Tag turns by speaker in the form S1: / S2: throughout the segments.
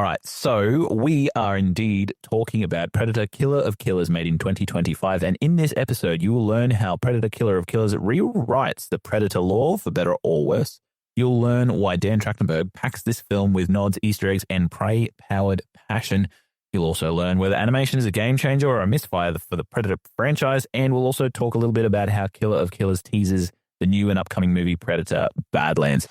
S1: All right, so we are indeed talking about Predator Killer of Killers made in 2025. And in this episode, you will learn how Predator Killer of Killers rewrites the Predator lore for better or worse. You'll learn why Dan Trachtenberg packs this film with nods, Easter eggs, and prey-powered passion. You'll also learn whether animation is a game changer or a misfire for the Predator franchise. And we'll also talk a little bit about how Killer of Killers teases the new and upcoming movie Predator Badlands.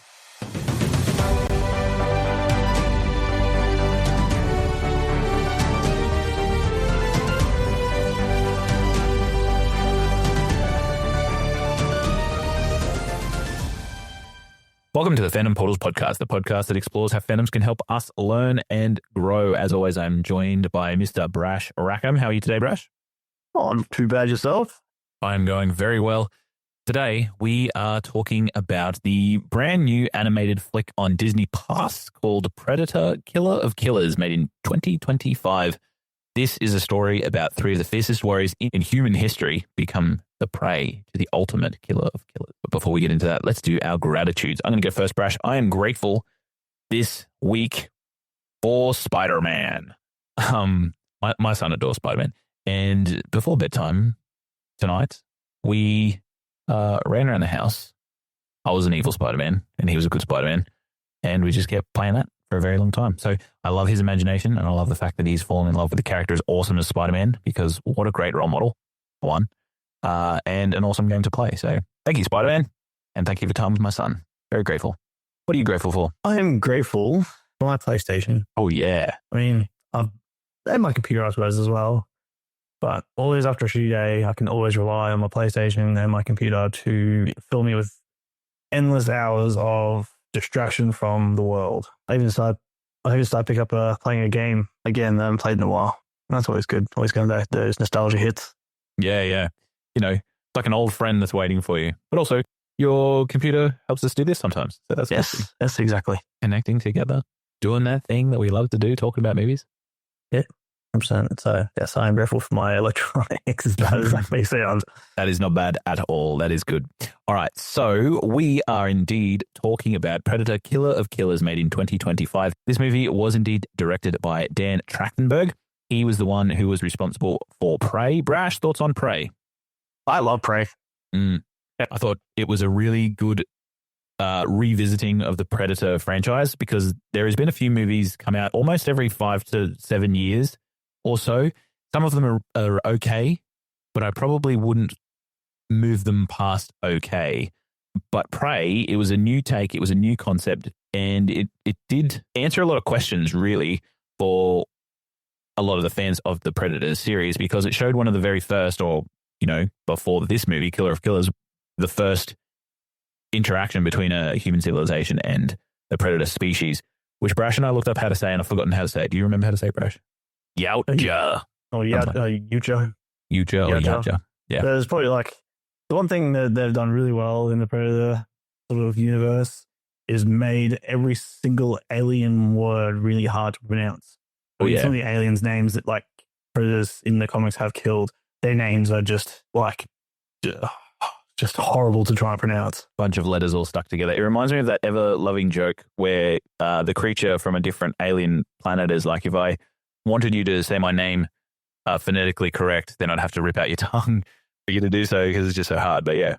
S1: Welcome to the Fandom Portals podcast, the podcast that explores how fandoms can help us learn and grow. As always, I'm joined by Mr. Brash Rackham. How are you today, Brash?
S2: Oh, not too bad yourself.
S1: I'm going very well. Today, we are talking about the brand new animated flick on Disney Plus called Predator Killer of Killers, made in 2025. This is a story about three of the fiercest warriors in human history become the prey to the ultimate killer of killers. But before we get into that, let's do our gratitudes. I'm going to go first, Brash. I am grateful this week for Spider-Man. My son adores Spider-Man. And before bedtime tonight, we ran around the house. I was an evil Spider-Man and he was a good Spider-Man. And we just kept playing that for a very long time. So I love his imagination and I love the fact that he's fallen in love with the character as awesome as Spider-Man, because what a great role model, for one, and an awesome game to play. So thank you, Spider-Man, and thank you for time with my son. Very grateful. What are you grateful for?
S2: I am grateful for my PlayStation.
S1: Oh, yeah.
S2: I mean, I've had my computer, I suppose, as well. But always after a shitty day, I can always rely on my PlayStation and my computer to fill me with endless hours of distraction from the world. I even started picking up playing a game again that I haven't played in a while. And that's always good. Always going back to those nostalgia hits.
S1: Yeah, yeah. You know, it's like an old friend that's waiting for you. But also, your computer helps us do this sometimes. So that's
S2: yes, yes, exactly.
S1: Connecting together, doing that thing that we love to do, talking about movies.
S2: Yeah, 100%. So yes, I am grateful for my electronics. As bad as that may sound.
S1: That is not bad at all. That is good. All right. So we are indeed talking about Predator Killer of Killers made in 2025. This movie was indeed directed by Dan Trachtenberg. He was the one who was responsible for Prey. Brash, thoughts on Prey?
S2: I love Prey.
S1: I thought it was a really good revisiting of the Predator franchise, because there has been a few movies come out almost every 5 to 7 years or so. Some of them are okay, but I probably wouldn't move them past okay. But Prey, it was a new take, it was a new concept, and it did answer a lot of questions, really, for a lot of the fans of the Predator series, because it showed one of the very first, or, you know, before this movie, Killer of Killers, the first interaction between a human civilization and the Predator species, which Brash and I looked up how to say, and I've forgotten how to say it. Do you remember how to say it, Brash? Yautja.
S2: Oh, yeah, Yautja.
S1: Yautja or Yautja. Yeah.
S2: There's probably like the one thing that they've done really well in the Predator sort of universe is made every single alien word really hard to pronounce.
S1: Oh, yeah.
S2: Some of the aliens' names that like Predators in the comics have killed, their names are just like just horrible to try and pronounce.
S1: Bunch of letters all stuck together. It reminds me of that ever-loving joke where the creature from a different alien planet is like, if I wanted you to say my name phonetically correct, then I'd have to rip out your tongue for you to do so, because it's just so hard. But yeah,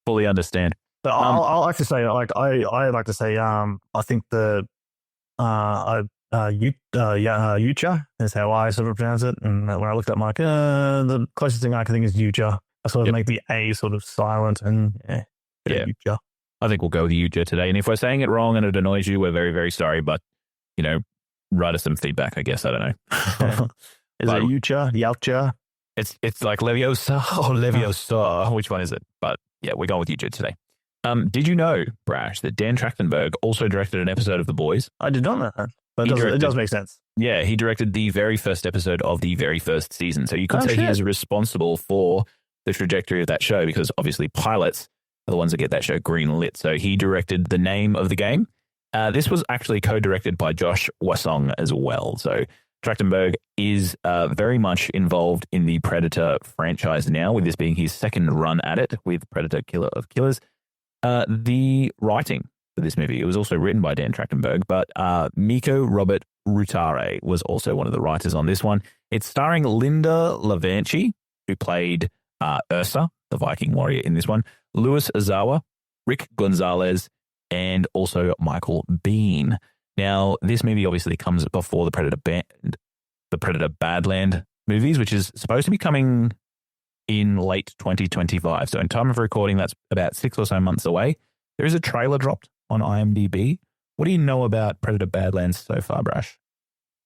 S1: fully understand.
S2: So I'll like to say, like I like to say, I think the Yautja is how I sort of pronounce it. And when I looked up, I'm like, the closest thing I can think is Yautja. I sort of make the A sort of silent, and Yautja.
S1: I think we'll go with Yautja today. And if we're saying it wrong and it annoys you, we're very, very sorry. But, you know, write us some feedback, I guess. I don't know.
S2: Is it Yautja?
S1: It's like Leviosa or Leviosa. Which one is it? But yeah, we're going with Yautja today. Did you know, Brash, that Dan Trachtenberg also directed an episode of The Boys?
S2: I did not know that. But it does make sense.
S1: Yeah, he directed the very first episode of the very first season. So you could say he is responsible for the trajectory of that show, because obviously pilots are the ones that get that show green lit. So he directed the name of the game. This was actually co-directed by Josh Wasong as well. So Trachtenberg is very much involved in the Predator franchise now, with this being his second run at it with Predator Killer of Killers. The writing for this movie, it was also written by Dan Trachtenberg, but Miko Robert Rutare was also one of the writers on this one. It's starring Linda Lavanchi, who played Ursa, the Viking warrior in this one, Louis Azawa, Rick Gonzalez, and also Michael Bean. Now, this movie obviously comes before the Predator Badland movies, which is supposed to be coming in late 2025. So in time of recording, that's about 6 or so months away. There is a trailer dropped on IMDb. What do you know about Predator Badlands so far, Brash?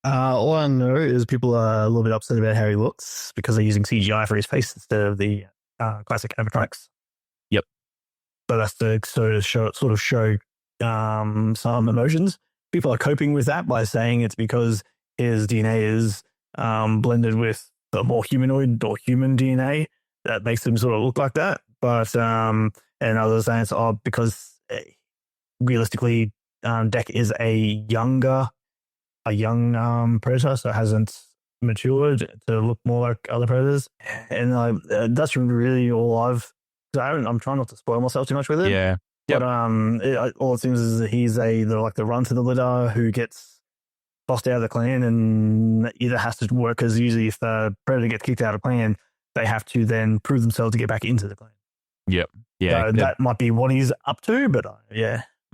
S2: All I know is people are a little bit upset about how he looks because they're using CGI for his face instead of the classic animatronics.
S1: Yep.
S2: So that's to sort of show some emotions. People are coping with that by saying it's because his DNA is blended with the more humanoid or human DNA that makes him sort of look like that. But and others saying it's because realistically, Deck is a young predator, so it hasn't matured to look more like other predators. And that's really all I'm trying not to spoil myself too much with it.
S1: Yeah.
S2: Yep. But all it seems is that he's the run to the litter who gets tossed out of the clan and either has to work, because usually if the predator gets kicked out of clan, they have to then prove themselves to get back into the clan.
S1: Yep. Yeah.
S2: So that might be what he's up to, but not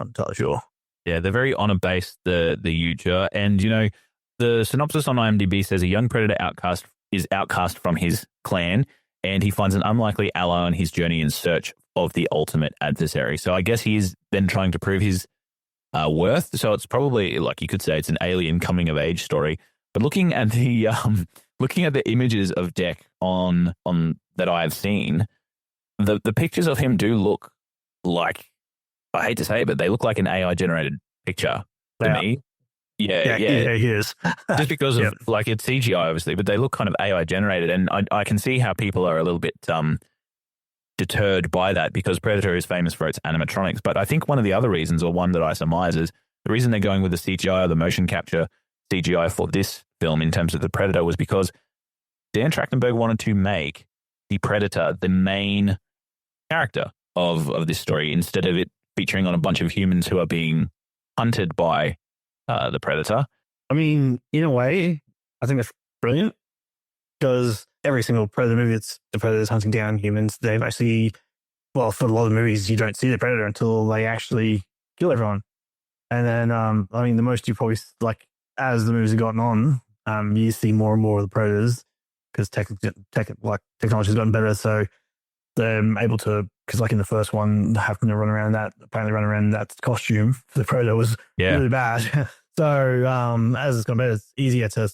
S2: entirely sure.
S1: Yeah, they're very honor-based, the Yautja. And, you know, the synopsis on IMDb says a young predator is outcast from his clan, and he finds an unlikely ally on his journey in search of the ultimate adversary. So I guess he is then trying to prove his worth. So it's probably, like you could say, it's an alien coming-of-age story. But looking at the images of Deck on that I have seen, the pictures of him do look like, I hate to say it, but they look like an AI-generated picture to me. Yeah,
S2: he is.
S1: Just because of, like, it's CGI, obviously, but they look kind of AI-generated, and I can see how people are a little bit deterred by that, because Predator is famous for its animatronics. But I think one of the other reasons, or one that I surmise, is the reason they're going with the CGI or the motion capture CGI for this film in terms of the Predator was because Dan Trachtenberg wanted to make the Predator the main character of this story, instead of it featuring on a bunch of humans who are being hunted by the Predator.
S2: I mean, in a way, I think that's brilliant, because every single Predator movie, it's the Predators hunting down humans. They've actually, well, for a lot of movies, you don't see the Predator until they actually kill everyone. And then, I mean, the most you probably, like, as the movies have gotten on, you see more and more of the Predators, because technology's gotten better. So they're able to, because like in the first one, having to run around that costume for the Predator was really bad. So as it's gotten better, it's easier to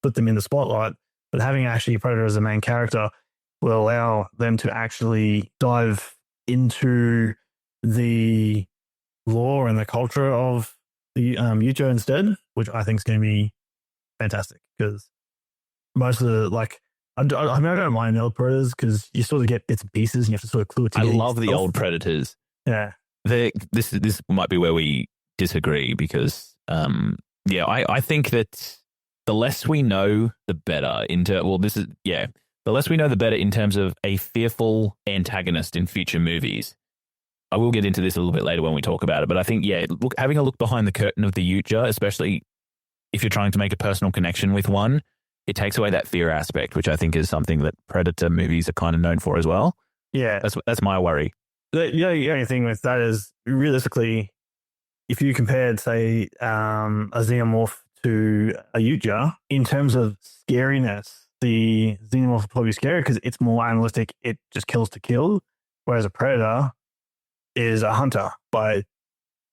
S2: put them in the spotlight. But having actually Predator as a main character will allow them to actually dive into the lore and the culture of the Yautja instead, which I think is going to be fantastic, because most of the, like, I don't mind old Predators, because you sort of get bits and pieces and you have to sort of clue it together.
S1: I love the old Predators.
S2: Yeah.
S1: This might be where we disagree, because I think that the less we know, the better. The less we know, the better in terms of a fearful antagonist in future movies. I will get into this a little bit later when we talk about it, but I think, having a look behind the curtain of the Yautja, especially if you're trying to make a personal connection with one, it takes away that fear aspect, which I think is something that Predator movies are kind of known for as well.
S2: Yeah.
S1: That's my worry.
S2: The only thing with that is, realistically, if you compared, say, a xenomorph to a Yautja, in terms of scariness, the xenomorph is probably scarier because it's more animalistic. It just kills to kill, whereas a Predator is a hunter by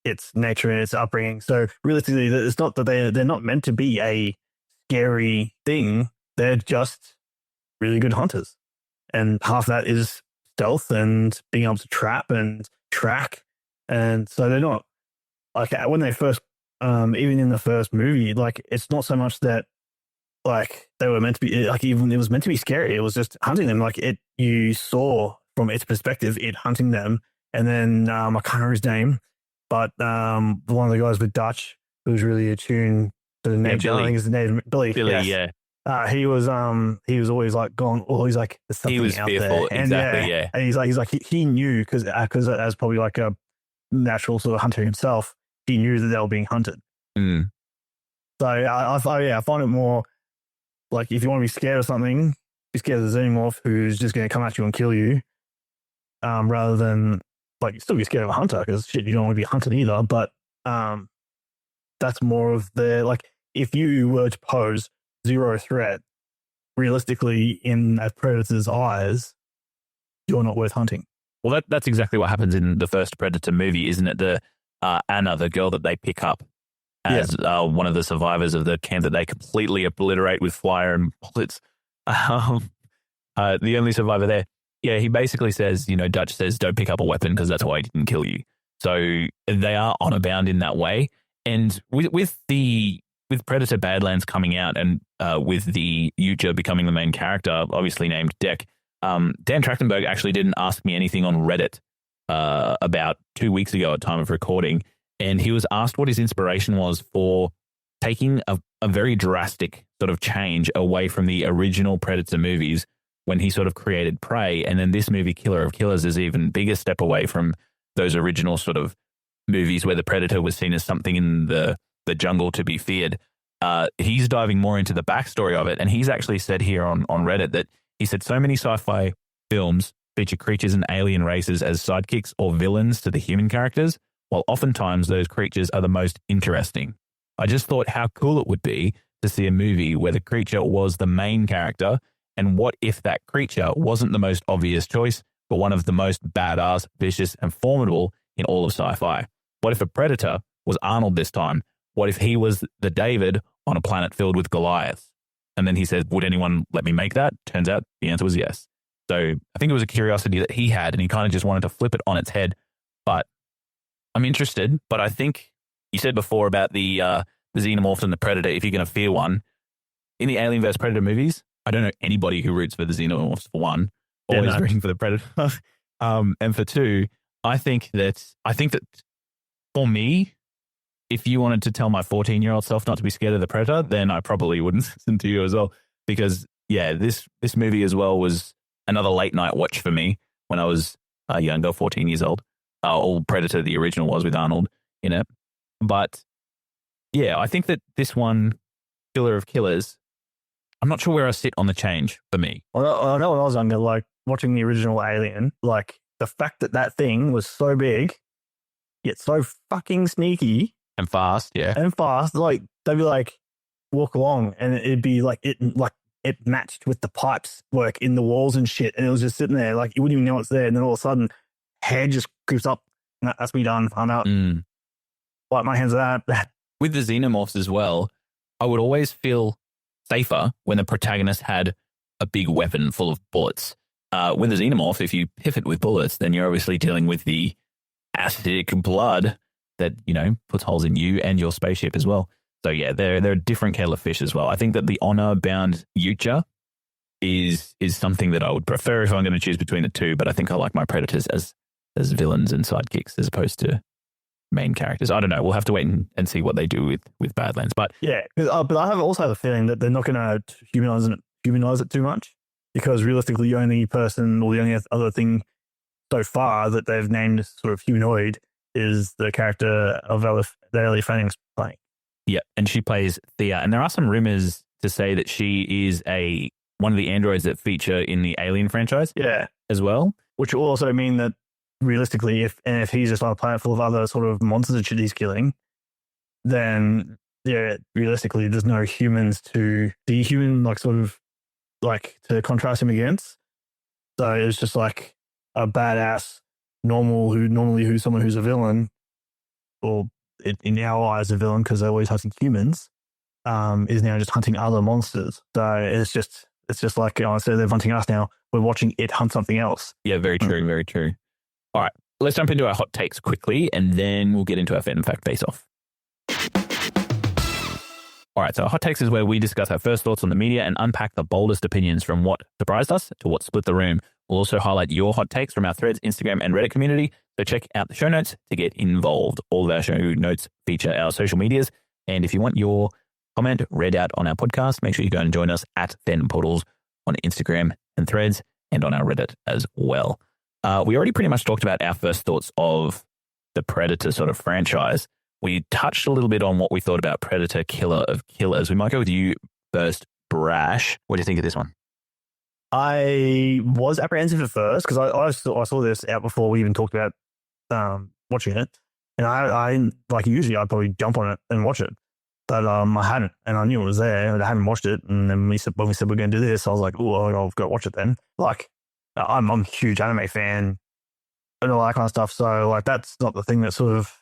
S2: its nature and its upbringing. So realistically, it's not that they're not meant to be a scary thing. They're just really good hunters, and half that is stealth and being able to trap and track. And so they're not, like, when they first even in the first movie, like, it's not so much that, like, they were meant to be, like, even it was meant to be scary. It was just hunting them. Like, you saw from its perspective it hunting them. And then I can't remember his name, but one of the guys with Dutch who was really attuned to the name.
S1: Billy.
S2: I think his name Billy.
S1: Billy,
S2: yes. He was always like gone. Always like, there's something
S1: he was
S2: out
S1: fearful,
S2: there.
S1: exactly.
S2: And he's like he knew, because as probably like a natural sort of hunter himself, he knew that they were being hunted.
S1: Mm.
S2: So I find it more like if you want to be scared of something, be scared of the xenomorph who's just going to come at you and kill you, rather than like you still be scared of a hunter because shit, you don't want to be hunted either. But that's more of the like if you were to pose zero threat, realistically in a predator's eyes, you're not worth hunting.
S1: Well, that's exactly what happens in the first Predator movie, isn't it? The Anna, the girl that they pick up as one of the survivors of the camp that they completely obliterate with fire and bullets. The only survivor there. Yeah, he basically says, Dutch says, don't pick up a weapon because that's why he didn't kill you. So they are honor bound in that way. And with Predator Badlands coming out and with the Yautja becoming the main character, obviously named Deck, Dan Trachtenberg actually didn't ask me anything on Reddit about 2 weeks ago at time of recording. And he was asked what his inspiration was for taking a very drastic sort of change away from the original Predator movies when he sort of created Prey. And then this movie, Killer of Killers, is even bigger step away from those original sort of movies where the Predator was seen as something in the jungle to be feared. He's diving more into the backstory of it. And he's actually said here on Reddit that he said so many sci-fi films feature creatures and alien races as sidekicks or villains to the human characters, while oftentimes those creatures are the most interesting. I just thought how cool it would be to see a movie where the creature was the main character, and what if that creature wasn't the most obvious choice, but one of the most badass, vicious, and formidable in all of sci-fi? What if a predator was Arnold this time? What if he was the David on a planet filled with Goliaths? And then he said, would anyone let me make that? Turns out the answer was yes. So I think it was a curiosity that he had, and he kind of just wanted to flip it on its head. But I'm interested. But I think you said before about the xenomorphs and the predator, if you're going to fear one, in the Alien vs. Predator movies, I don't know anybody who roots for the xenomorphs, for one, always rooting for the predator. And for two, I think that for me, if you wanted to tell my 14-year-old self not to be scared of the predator, then I probably wouldn't listen to you as well. Because, yeah, this movie as well was another late night watch for me when I was younger, 14 years old. All Predator, the original, was with Arnold in it. But, yeah, I think that this one, Killer of Killers, I'm not sure where I sit on the change for me.
S2: Well, I know when I was younger, like, watching the original Alien, like, the fact that thing was so big, yet so fucking sneaky.
S1: And fast, yeah.
S2: And fast. Like, they'd be like, walk along, and it'd be like, it matched with the pipes work in the walls and shit. And it was just sitting there, like, you wouldn't even know it's there. And then all of a sudden, hair just creeps up. And that's me done. I'm out. Wipe my hands of that.
S1: With the xenomorphs as well, I would always feel safer when the protagonist had a big weapon full of bullets. With the xenomorph, if you pivot with bullets, then you're obviously dealing with the acidic blood that, puts holes in you and your spaceship as well. So yeah, they're a different kettle of fish as well. I think that the honor-bound Yautja is something that I would prefer if I'm going to choose between the two, but I think I like my predators as villains and sidekicks as opposed to main characters. I don't know. We'll have to wait and see what they do with Badlands. But
S2: yeah, but I also have a feeling that they're not going to humanize it too much, because realistically, the only person or the only other thing so far that they've named sort of humanoid is the character of Ellie Fanning's playing.
S1: Yeah, and she plays Thea. And there are some rumors to say that she is one of the androids that feature in the Alien franchise.
S2: Yeah,
S1: as well.
S2: Which will also mean that realistically, if he's just on a planet full of other sort of monsters that he's killing, then yeah, realistically, there's no humans to dehuman, like sort of like to contrast him against. So it's just like a badass who's someone who's a villain, or in our eyes a villain because they're always hunting humans, is now just hunting other monsters. So it's just like, instead of them hunting us now, we're watching it hunt something else.
S1: Yeah, very true, very true. All right, let's jump into our hot takes quickly, and then we'll get into our Fandom Fact Face-Off. All right, so our hot takes is where we discuss our first thoughts on the media and unpack the boldest opinions from what surprised us to what split the room. We'll also highlight your hot takes from our Threads, Instagram, and Reddit community. So check out the show notes to get involved. All of our show notes feature our social medias. And if you want your comment read out on our podcast, make sure you go and join us at Fandom Portals on Instagram and Threads, and on our Reddit as well. We already pretty much talked about our first thoughts of the Predator sort of franchise we touched a little bit on what we thought about Predator Killer of Killers. We might go with you first, Brash. What do you think of this one?
S2: I was apprehensive at first because I saw this out before we even talked about watching it, and I like usually I'd probably jump on it and watch it, but I hadn't, and I knew it was there, and I hadn't watched it, and then when we said we're going to do this, I was like, oh, I'll go watch it then. Like I'm a huge anime fan and all that kind of stuff, so like that's not the thing that sort of,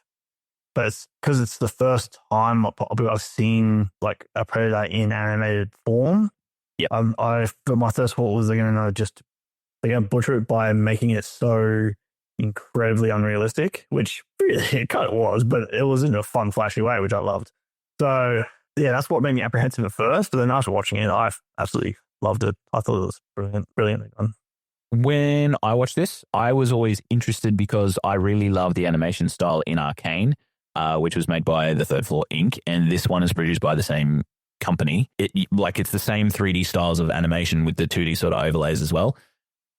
S2: but it's because it's the first time I've seen like a Predator in animated form.
S1: Yeah,
S2: my first thought was they're going to butcher it by making it so incredibly unrealistic, which really it kind of was, but it was in a fun, flashy way, which I loved. So yeah, that's what made me apprehensive at first, but then after watching it, I absolutely loved it. I thought it was brilliantly done.
S1: When I watched this, I was always interested because I really love the animation style in Arcane, which was made by the Third Floor Inc., and this one is produced by the same company. It's the same 3D styles of animation with the 2D sort of overlays as well.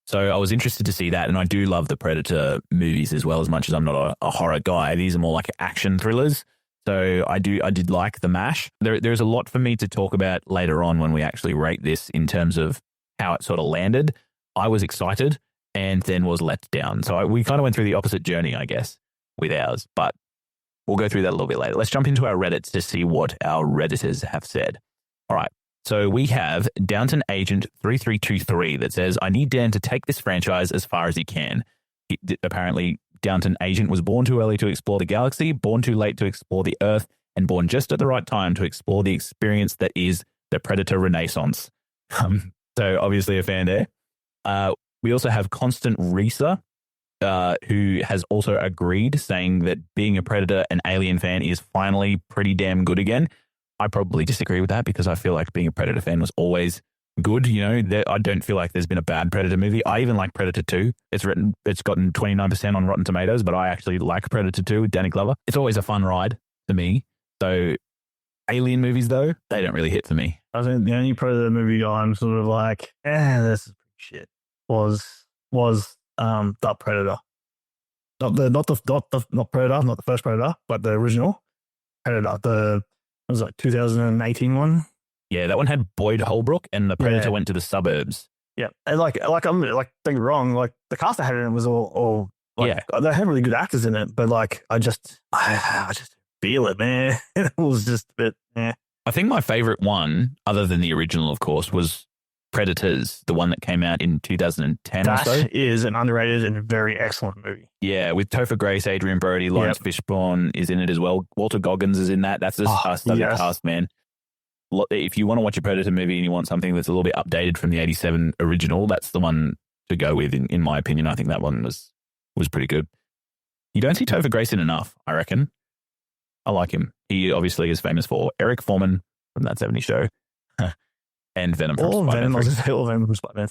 S1: So I was interested to see that, and I do love the Predator movies as well, as much as I'm not a horror guy. These are more like action thrillers. So I did like the MASH. There's a lot for me to talk about later on when we actually rate this in terms of how it sort of landed. I was excited and then was let down. So we kind of went through the opposite journey, I guess, with ours, but we'll go through that a little bit later. Let's jump into our Reddits to see what our Redditors have said. All right. So we have Downton Agent 3323 that says, I need Dan to take this franchise as far as he can. Apparently, Downton Agent was born too early to explore the galaxy, born too late to explore the Earth, and born just at the right time to explore the experience that is the Predator Renaissance. So obviously a fan there. We also have Constant Risa, who has also agreed, saying that being a Predator and Alien fan is finally pretty damn good again. I probably disagree with that because I feel like being a Predator fan was always good. You know, I don't feel like there's been a bad Predator movie. I even like Predator 2. It's gotten 29% on Rotten Tomatoes, but I actually like Predator 2 with Danny Glover. It's always a fun ride for me. So Alien movies, though, they don't really hit for me.
S2: I think the only Predator movie I'm sort of like, this is pretty shit, was that Predator. Not Predator, not the first Predator, but the original Predator. It was like 2018 one.
S1: Yeah, that one had Boyd Holbrook, and the Predator went to the suburbs.
S2: Yeah, and don't get me wrong, like the cast I had in it was all they had really good actors in it, but like I just feel it, man. It was just a bit.
S1: I think my favorite one, other than the original, of course, was Predators, the one that came out in 2010 or so.
S2: That is an underrated and very excellent movie.
S1: Yeah, with Topher Grace, Adrian Brody, Lawrence Fishburne is in it as well. Walter Goggins is in that. That's a star-studded cast, man. If you want to watch a Predator movie and you want something that's a little bit updated from the 87 original, that's the one to go with, in my opinion. I think that one was pretty good. You don't see Topher Grace in enough, I reckon. I like him. He obviously is famous for Eric Foreman from That 70s Show. And Venom from
S2: Spider-Man.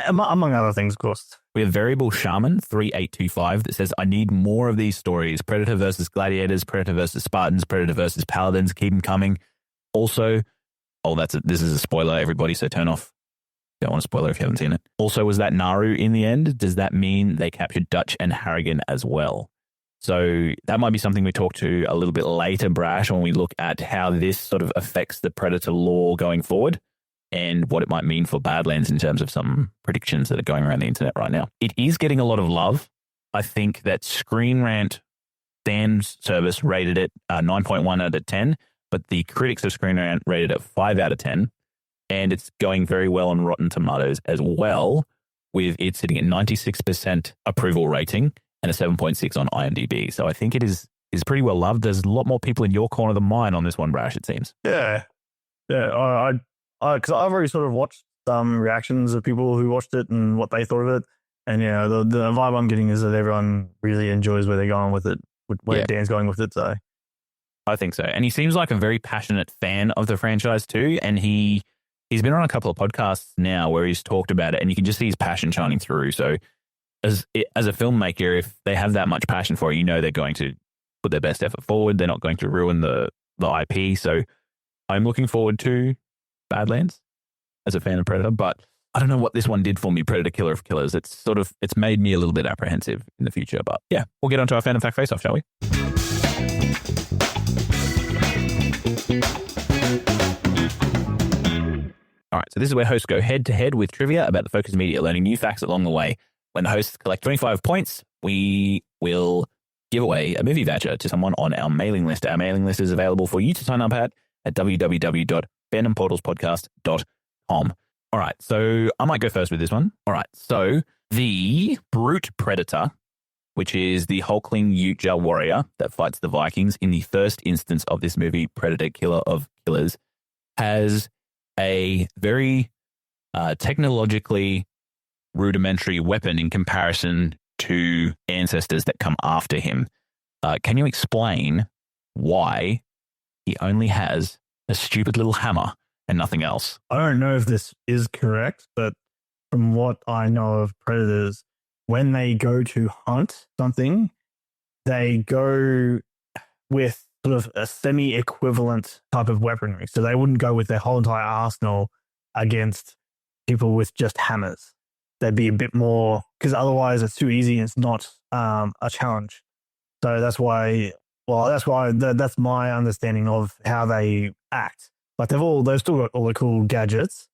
S2: Among other things, of course.
S1: We have Variable Shaman 3825 that says, I need more of these stories. Predator versus Gladiators, Predator versus Spartans, Predator versus Paladins. Keep them coming. Also, this is a spoiler, everybody, so turn off. Don't want a spoiler if you haven't seen it. Also, was that Naru in the end? Does that mean they captured Dutch and Harrigan as well? So that might be something we talk to a little bit later, Brash, when we look at how this sort of affects the Predator lore going forward, and what it might mean for Badlands in terms of some predictions that are going around the internet right now. It is getting a lot of love. I think that Screen Rant fan service rated it 9.1 out of 10, but the critics of Screen Rant rated it 5 out of 10, and it's going very well on Rotten Tomatoes as well, with it sitting at 96% approval rating and a 7.6 on IMDb. So I think it is pretty well loved. There's a lot more people in your corner than mine on this one, Brash, it seems.
S2: Yeah. Because I've already sort of watched some reactions of people who watched it and what they thought of it. And, the vibe I'm getting is that everyone really enjoys where they're going with it, where Dan's going with it. So
S1: I think so. And he seems like a very passionate fan of the franchise too. And he's been on a couple of podcasts now where he's talked about it, and you can just see his passion shining through. So as a filmmaker, if they have that much passion for it, they're going to put their best effort forward. They're not going to ruin the IP. So I'm looking forward to Badlands as a fan of Predator, but I don't know what this one did for me, Predator Killer of Killers. It's made me a little bit apprehensive in the future, but yeah, we'll get onto our Fandom Fact Face-Off, shall we? All right, so this is where hosts go head-to-head with trivia about the focus media, learning new facts along the way. When the hosts collect 25 points, we will give away a movie voucher to someone on our mailing list. Our mailing list is available for you to sign up at www.fandomportalspodcast.com. All right, so I might go first with this one. All right, so the brute predator, which is the hulkling Yautja warrior that fights the Vikings in the first instance of this movie, Predator Killer of Killers, has a very technologically rudimentary weapon in comparison to ancestors that come after him. Can you explain why he only has a stupid little hammer and nothing else?
S2: I don't know if this is correct, but from what I know of predators, when they go to hunt something, they go with sort of a semi-equivalent type of weaponry. So they wouldn't go with their whole entire arsenal against people with just hammers. They'd be a bit more, because otherwise it's too easy and it's not a challenge. So that's why that's my understanding of how they act. Like they've still got all the cool gadgets.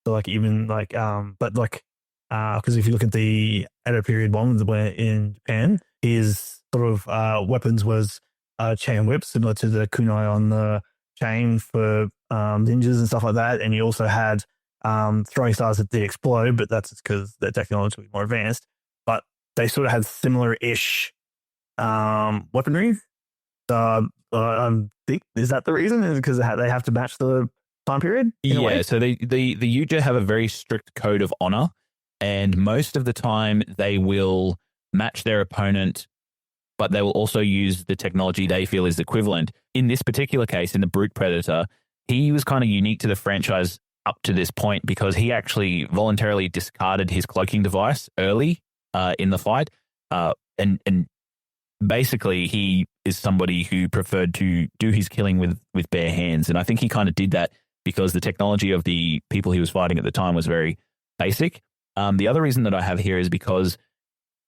S2: So like even like because if you look at the Edo period one where in Japan, his sort of weapons was chain whips, similar to the kunai on the chain for ninjas and stuff like that. And he also had throwing stars that did explode, but that's because they're technologically more advanced. But they sort of had similar-ish weaponry. So I think, is that the reason? Is because they have to match the time period?
S1: Yeah, so the Yautja have a very strict code of honor, and most of the time they will match their opponent, but they will also use the technology they feel is equivalent. In this particular case, in the Brute Predator, he was kind of unique to the franchise up to this point because he actually voluntarily discarded his cloaking device early in the fight. And basically, he is somebody who preferred to do his killing with bare hands. And I think he kind of did that because the technology of the people he was fighting at the time was very basic. The other reason that I have here is because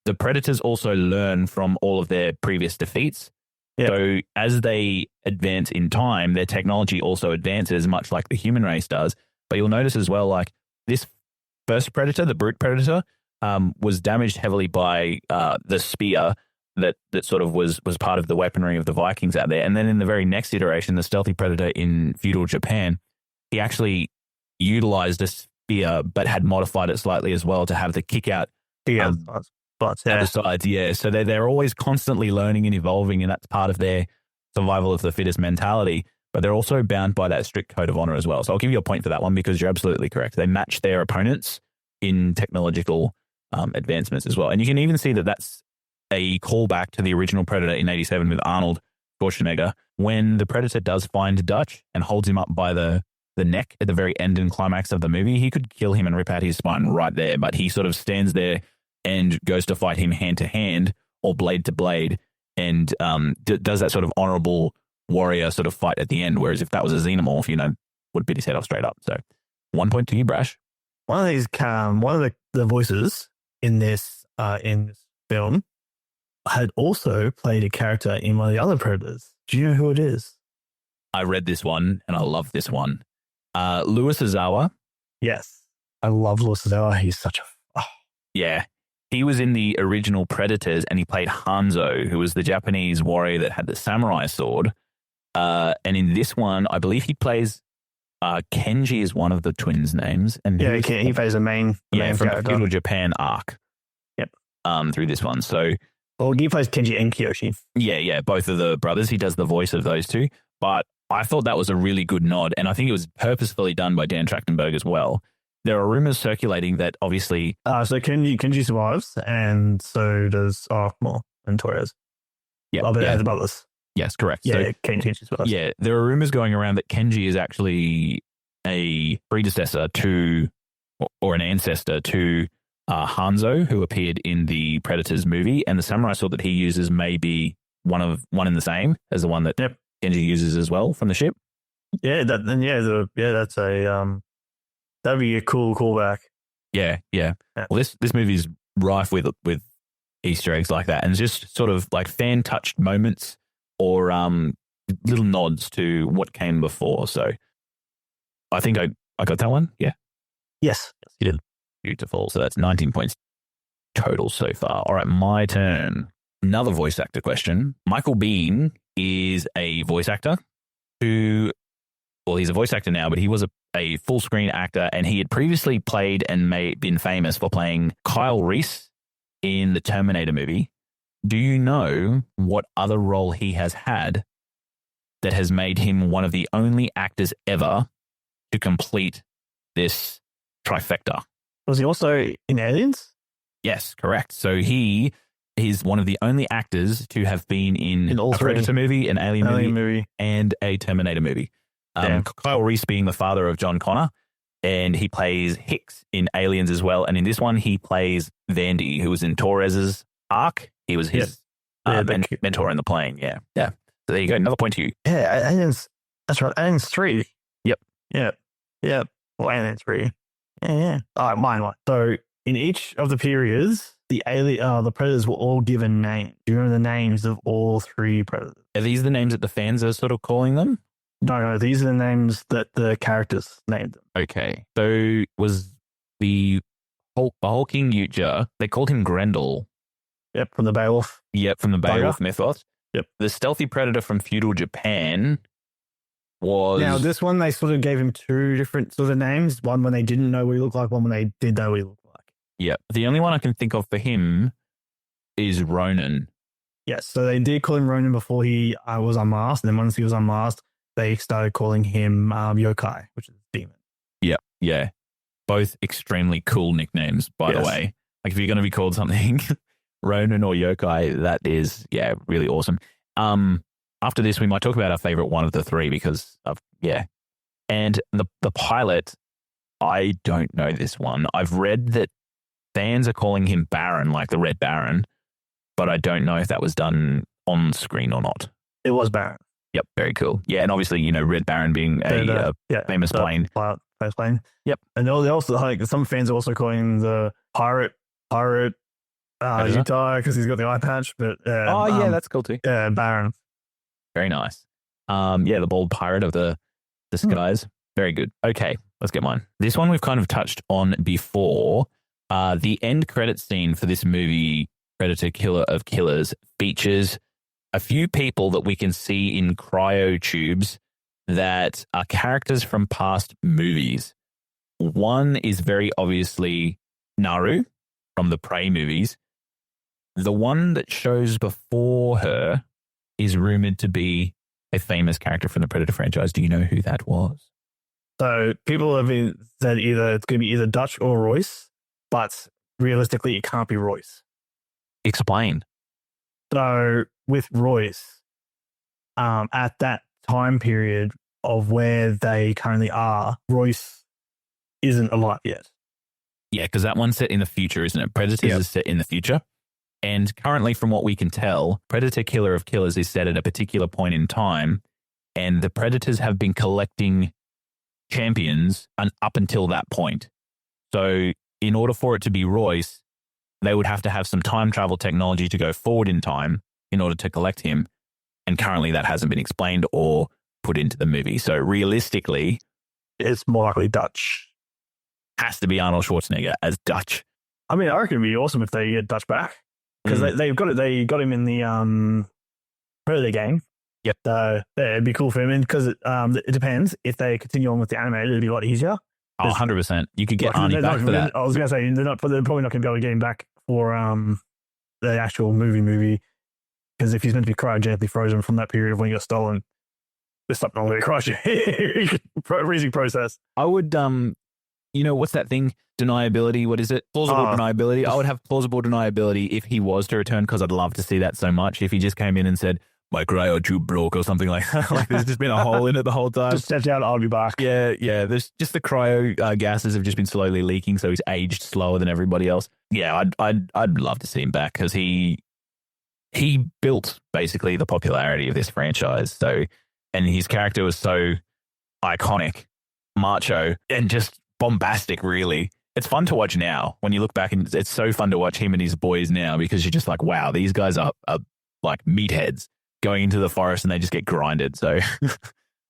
S1: the Predators also learn from all of their previous defeats. Yep. So as they advance in time, their technology also advances, much like the human race does. But you'll notice as well, like this first Predator, the Brute Predator, was damaged heavily by the spear that sort of was part of the weaponry of the Vikings out there. And then in the very next iteration, the Stealthy Predator in feudal Japan, he actually utilized a spear, but had modified it slightly as well to have the kick out.
S2: But
S1: at the sides, yeah. So they're always constantly learning and evolving, and that's part of their survival of the fittest mentality. But they're also bound by that strict code of honor as well. So I'll give you a point for that one because you're absolutely correct. They match their opponents in technological advancements as well. And you can even see that that's a callback to the original Predator in 87 with Arnold Schwarzenegger, when the Predator does find Dutch and holds him up by the neck at the very end and climax of the movie. He could kill him and rip out his spine right there, but he sort of stands there and goes to fight him hand to hand or blade to blade and does that sort of honorable warrior sort of fight at the end. Whereas if that was a xenomorph, would bit his head off straight up. So 1 point to you, Brash.
S2: One of the voices in this film had also played a character in one of the other Predators. Do you know who it is?
S1: I read this one and I love this one. Louis Ozawa.
S2: Yes. I love Louis Ozawa. He's such a...
S1: Yeah. He was in the original Predators and he played Hanzo, who was the Japanese warrior that had the samurai sword. And in this one, I believe he plays Kenji is one of the twins' names. And
S2: he plays the main
S1: from
S2: character.
S1: the feudal Japan arc.
S2: Yep.
S1: Through this one. So...
S2: Well, he plays Kenji and Kiyoshi.
S1: Yeah, both of the brothers. He does the voice of those two. But I thought that was a really good nod, and I think it was purposefully done by Dan Trachtenberg as well. There are rumors circulating that obviously...
S2: so Kenji survives, and so does and Torres.
S1: Yeah,
S2: the brothers.
S1: Yes, correct.
S2: Yeah,
S1: so,
S2: Kenji survives.
S1: Yeah, there are rumors going around that Kenji is actually a predecessor to, or an ancestor to Hanzo, who appeared in the Predators movie, and the samurai sword that he uses may be one in the same as the one that Kenji uses as well from the ship.
S2: Yeah, that's a that'd be a cool callback.
S1: Yeah. Well, this movie is rife with Easter eggs like that, and just sort of like fan touched moments or little nods to what came before. So I think I got that one? Yeah.
S2: Yes, you did.
S1: Beautiful. So that's 19 points total so far. All right, my turn. Another voice actor question. Michael Biehn is a voice actor who, well, he's a voice actor now, but he was a full screen actor, and he had previously played and been famous for playing Kyle Reese in the Terminator movie. Do you know what other role he has had that has made him one of the only actors ever to complete this trifecta?
S2: Was he also in Aliens?
S1: Yes, correct. So he is one of the only actors to have been in
S2: all
S1: a
S2: three.
S1: Predator movie, an Alien movie, and a Terminator movie. Kyle Reese being the father of John Connor, and he plays Hicks in Aliens as well. And in this one, he plays Vandy, who was in Torres's Ark. He was his mentor in the plane. Yeah. So there you go. Another point to you.
S2: Yeah, Aliens. That's right. Aliens 3.
S1: Yep.
S2: Well, Aliens 3. Yeah. All right, mine. So in each of the periods, the Predators were all given names. Do you remember the names of all 3 Predators?
S1: Are these the names that the fans are sort of calling them?
S2: No, these are the names that the characters named them.
S1: Okay. So was the hulking Yautja, they called him Grendel.
S2: Yep, from the Beowulf.
S1: Yep, from the Beowulf mythos.
S2: Yep.
S1: The stealthy predator from feudal Japan was...
S2: Now, this one, they sort of gave him 2 different sort of names. One when they didn't know what he looked like, one when they did know what he looked like.
S1: Yep. The only one I can think of for him is Ronin.
S2: Yes, so they did call him Ronin before he was unmasked. And then once he was unmasked, they started calling him Yokai, which is demon.
S1: Yep. Yeah. Both extremely cool nicknames, by the way. Like if you're going to be called something, Ronin or Yokai, that is, really awesome. After this, we might talk about our favorite one of the 3 because of, And the pilot, I don't know this one. I've read that fans are calling him Baron, like the Red Baron, but I don't know if that was done on screen or not.
S2: It was Baron.
S1: Yep, very cool. Yeah, and obviously, Red Baron being a famous plane.
S2: Famous plane.
S1: Yep.
S2: And they also, like, some fans are also calling him the pirate Yautja because he's got the eye patch. But
S1: that's cool too.
S2: Yeah, Baron.
S1: Very nice. The bald pirate of the skies. Very good. Okay, let's get mine. This one we've kind of touched on before. The end credit scene for this movie, Predator Killer of Killers, features a few people that we can see in cryo tubes that are characters from past movies. One is very obviously Naru from the Prey movies. The one that shows before her is rumored to be a famous character from the Predator franchise. Do you know who that was?
S2: So people have said either it's going to be either Dutch or Royce, but realistically, it can't be Royce.
S1: Explain.
S2: So with Royce, at that time period of where they currently are, Royce isn't alive yet.
S1: Yeah, because that one's set in the future, isn't it? Predators is set in the future. And currently, from what we can tell, Predator Killer of Killers is set at a particular point in time, and the Predators have been collecting champions up until that point. So in order for it to be Royce, they would have to have some time travel technology to go forward in time in order to collect him. And currently that hasn't been explained or put into the movie. So realistically,
S2: it's more likely Dutch.
S1: Has to be Arnold Schwarzenegger as Dutch.
S2: I mean, I reckon it'd be awesome if they get Dutch back because they got him in the Predator game.
S1: Yep.
S2: So it'd be cool for him because it depends. If they continue on with the animated, it'd be a lot easier.
S1: Oh, 100%. You could get Arnie back for that.
S2: I was going to say, they're probably not going to be able to get him back for the actual movie because if he's meant to be cryogenically frozen from that period of when he got stolen, there's something wrong with the cryogenically freezing process.
S1: I would, what's that thing? Deniability. What is it? Plausible deniability. I would have plausible deniability if he was to return because I'd love to see that so much. If he just came in and said, my cryo tube broke or something like that. Like there's just been a hole in it the whole time.
S2: Just stepped out, I'll be back.
S1: Yeah. There's just the cryo gases have just been slowly leaking, so he's aged slower than everybody else. Yeah, I'd love to see him back because he built basically the popularity of this franchise. So, and his character was so iconic, macho, and just bombastic. Really, it's fun to watch now when you look back, and it's so fun to watch him and his boys now because you're just like, wow, these guys are like meatheads going into the forest and they just get grinded. So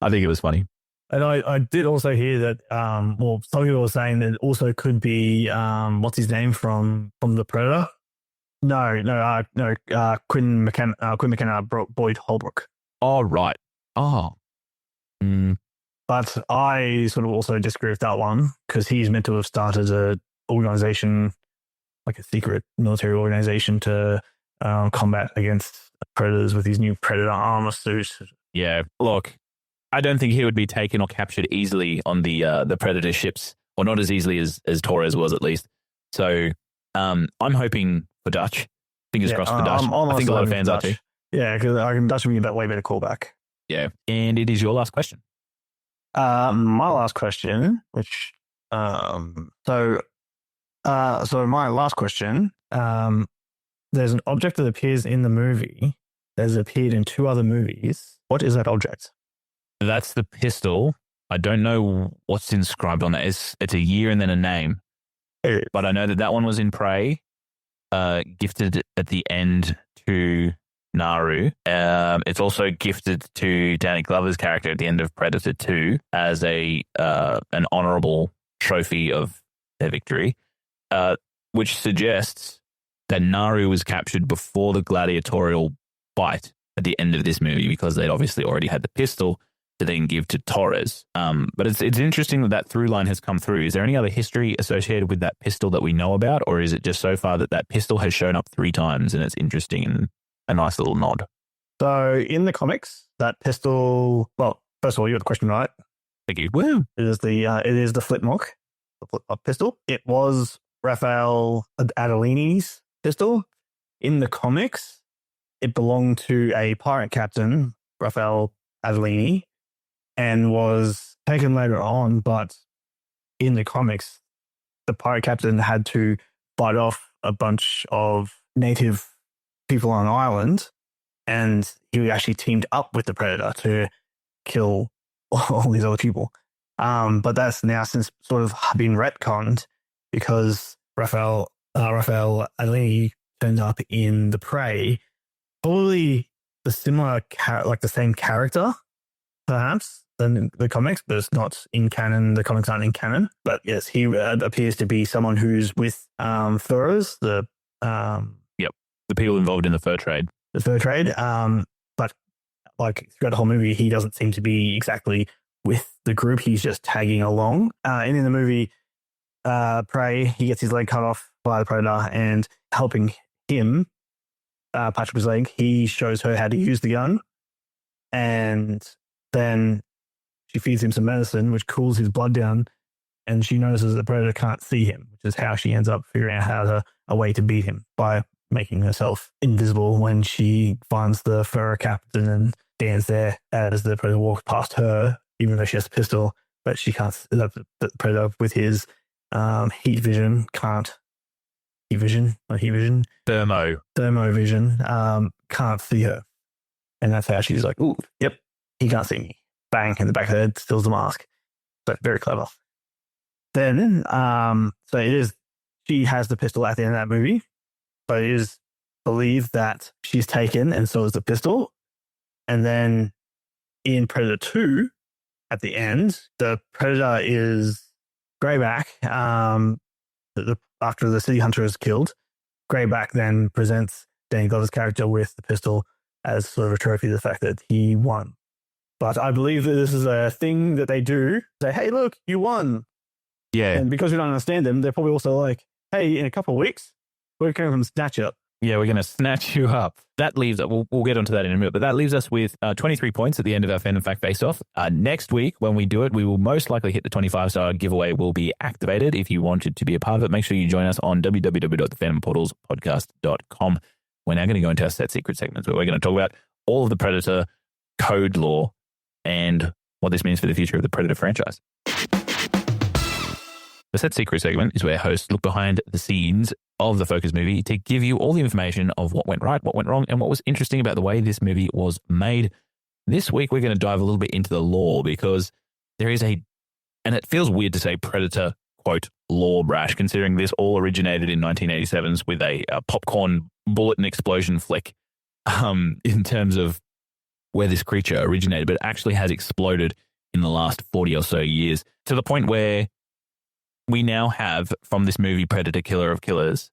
S1: I think it was funny.
S2: And I did also hear that, well, some people were saying that it also could be, what's his name from the Predator? Quinn McKenna, Boyd Holbrook.
S1: Oh, right. Oh. Mm.
S2: But I sort of also disagree with that one because he's meant to have started an organization, like a secret military organization to combat against predators with his new Predator armor suit.
S1: Yeah, look, I don't think he would be taken or captured easily on the Predator ships, or not as easily as Torres was, at least. So I'm hoping for Dutch. Fingers crossed for Dutch. I think a lot of fans are too.
S2: Yeah, because I can Dutch would be a way better callback.
S1: Yeah, and it is your last question.
S2: My last question, which so my last question, there's an object that appears in the movie that has appeared in 2 other movies. What is that object?
S1: That's the pistol. I don't know what's inscribed on that. It's a year and then a name. But I know that one was in Prey, gifted at the end to Naru. It's also gifted to Danny Glover's character at the end of Predator 2 as an honorable trophy of their victory, which suggests that Naru was captured before the gladiatorial fight at the end of this movie because they'd obviously already had the pistol to then give to Torres. But it's interesting that through line has come through. Is there any other history associated with that pistol that we know about, or is it just so far that pistol has shown up 3 times and it's interesting and a nice little nod?
S2: So in the comics, that pistol, well, first of all, you got the question right.
S1: Thank you. Woo.
S2: It is the Flipnock, the flip pistol. It was Raphael Adolini's pistol. In the comics, it belonged to a pirate captain, Raphael Adolini, and was taken later on. But in the comics, the pirate captain had to fight off a bunch of native people on an island, and he actually teamed up with the Predator to kill all these other people. But that's now since sort of been retconned because Raphael Adolini turned up in the Prey, probably the same character, perhaps, than the comics, but it's not in canon. The comics aren't in canon. But yes, he appears to be someone who's with furrowers, the
S1: people involved in the fur trade.
S2: The fur trade. But like throughout the whole movie, he doesn't seem to be exactly with the group. He's just tagging along. And in the movie Prey, he gets his leg cut off by the Predator, and helping him patch up his leg, he shows her how to use the gun, and then she feeds him some medicine which cools his blood down, and she notices the Predator can't see him, which is how she ends up figuring out a way to beat him by making herself invisible when she finds the fur captain and stands there as the Predator walks past her, even though she has a pistol. But she can't. The Predator with his heat vision can't. Thermo vision can't see her, and that's how she's like, "Ooh, yep, he can't see me." Bang in the back of the head, steals the mask. So very clever. Then, so it is. She has the pistol at the end of that movie, but it is believed that she's taken, and so is the pistol. And then in Predator 2, at the end, the Predator is Greyback. After the city hunter is killed, Greyback then presents Danny Glover's character with the pistol as sort of a trophy of the fact that he won. But I believe that this is a thing that they do. Say, hey, look, you won.
S1: Yeah.
S2: And because we don't understand them, they're probably also like, hey, in a couple of weeks, we're going to come snatch you up.
S1: Yeah, we're going to snatch you up. That leaves, we'll get onto that in a minute, but that leaves us with 23 points at the end of our Fandom Fact Face-Off. Next week, when we do it, we will most likely hit the 25-star giveaway will be activated. If you wanted to be a part of it, make sure you join us on www.thefandomportalspodcast.com. We're now going to go into our set secret segments where we're going to talk about all of the Predator code lore and what this means for the future of the Predator franchise. The Set Secret segment is where hosts look behind the scenes of the Focus movie to give you all the information of what went right, what went wrong, and what was interesting about the way this movie was made. This week, we're going to dive a little bit into the lore because there is and it feels weird to say Predator, quote, lore, Brash, considering this all originated in 1987s with a popcorn bullet and explosion flick in terms of where this creature originated, but it actually has exploded in the last 40 or so years, to the point where we now have, from this movie Predator Killer of Killers,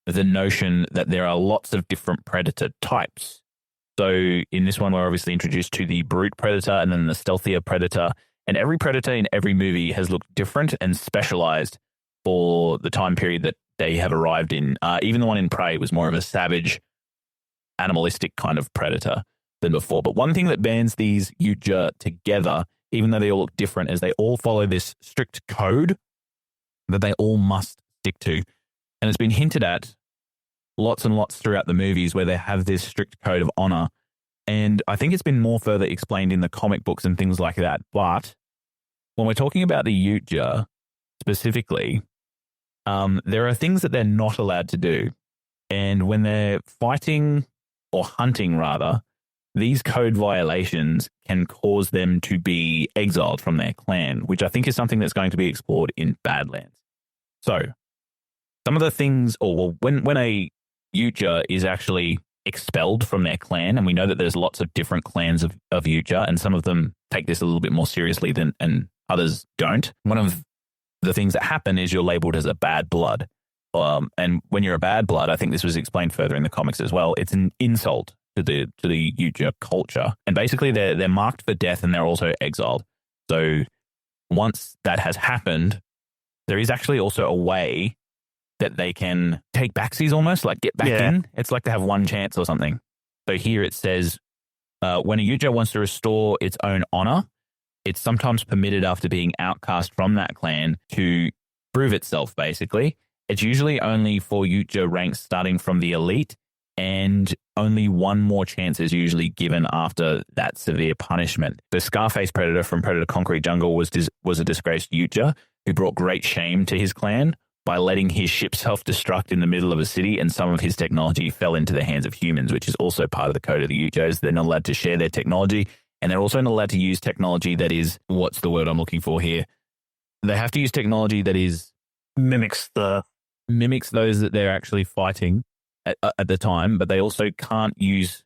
S1: the notion that there are lots of different predator types. So in this one, we're obviously introduced to the brute predator and then the stealthier predator. And every predator in every movie has looked different and specialized for the time period that they have arrived in. Even the one in Prey was more of a savage, animalistic kind of predator than before. But one thing that bands these Yautja together, even though they all look different, is they all follow this strict code that they all must stick to. And it's been hinted at lots and lots throughout the movies where they have this strict code of honor. And I think it's been more further explained in the comic books and things like that. But when we're talking about the Yautja specifically, there are things that they're not allowed to do. And when they're fighting or hunting, rather, these code violations can cause them to be exiled from their clan, which I think is something that's going to be explored in Badlands. So some of the things, when a Yautja is actually expelled from their clan, and we know that there's lots of different clans of Yautja, and some of them take this a little bit more seriously and others don't. One of the things that happen is you're labeled as a bad blood. And when you're a bad blood, I think this was explained further in the comics as well, it's an insult to the Yautja culture. And basically they're marked for death and they're also exiled. So once that has happened, there is actually also a way that they can take backsies almost, like get back in. It's like they have one chance or something. So here it says, when a Yautja wants to restore its own honor, it's sometimes permitted after being outcast from that clan to prove itself, basically. It's usually only for Yautja ranks starting from the elite, and only one more chance is usually given after that severe punishment. The Scarface Predator from Predator Concrete Jungle was a disgraced Yautja who brought great shame to his clan by letting his ship self-destruct in the middle of a city, and some of his technology fell into the hands of humans, which is also part of the code of the Yautjas. They're not allowed to share their technology, and they're also not allowed to use technology that is, what's the word I'm looking for here? They have to use technology that is
S2: mimics
S1: those that they're actually fighting at the time, but they also can't use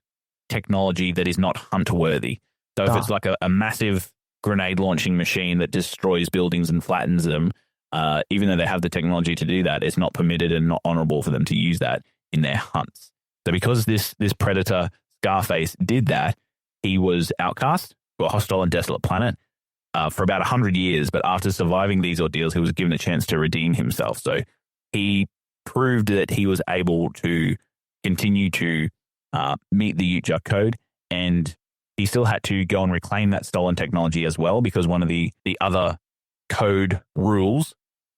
S1: technology that is not hunt-worthy. So if it's like a massive grenade launching machine that destroys buildings and flattens them, even though they have the technology to do that, it's not permitted and not honorable for them to use that in their hunts. So because this predator Scarface did that, he was outcast to a hostile and desolate planet for about 100 years. But after surviving these ordeals, he was given a chance to redeem himself. So he proved that he was able to continue to meet the Yautja code, and he still had to go and reclaim that stolen technology as well, because one of the other code rules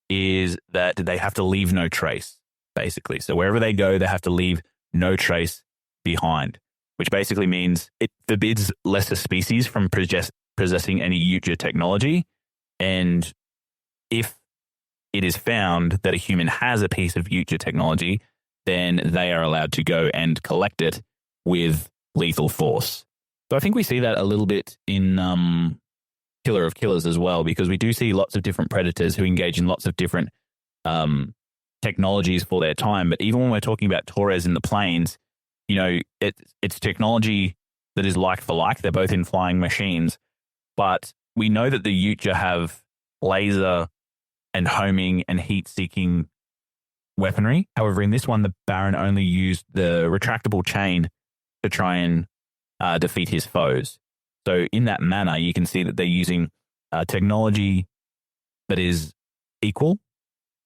S1: is that they have to leave no trace, basically. So wherever they go, they have to leave no trace behind, which basically means it forbids lesser species from possessing any Yautja technology. And if it is found that a human has a piece of Yautja technology, then they are allowed to go and collect it with lethal force. So I think we see that a little bit in Killer of Killers as well, because we do see lots of different predators who engage in lots of different technologies for their time. But even when we're talking about Torres in the plains, you know, it's technology that is like for like. They're both in flying machines. But we know that the Yautja have laser and homing and heat-seeking weaponry. However, in this one, the Baron only used the retractable chain to try and defeat his foes. So in that manner, you can see that they're using technology that is equal,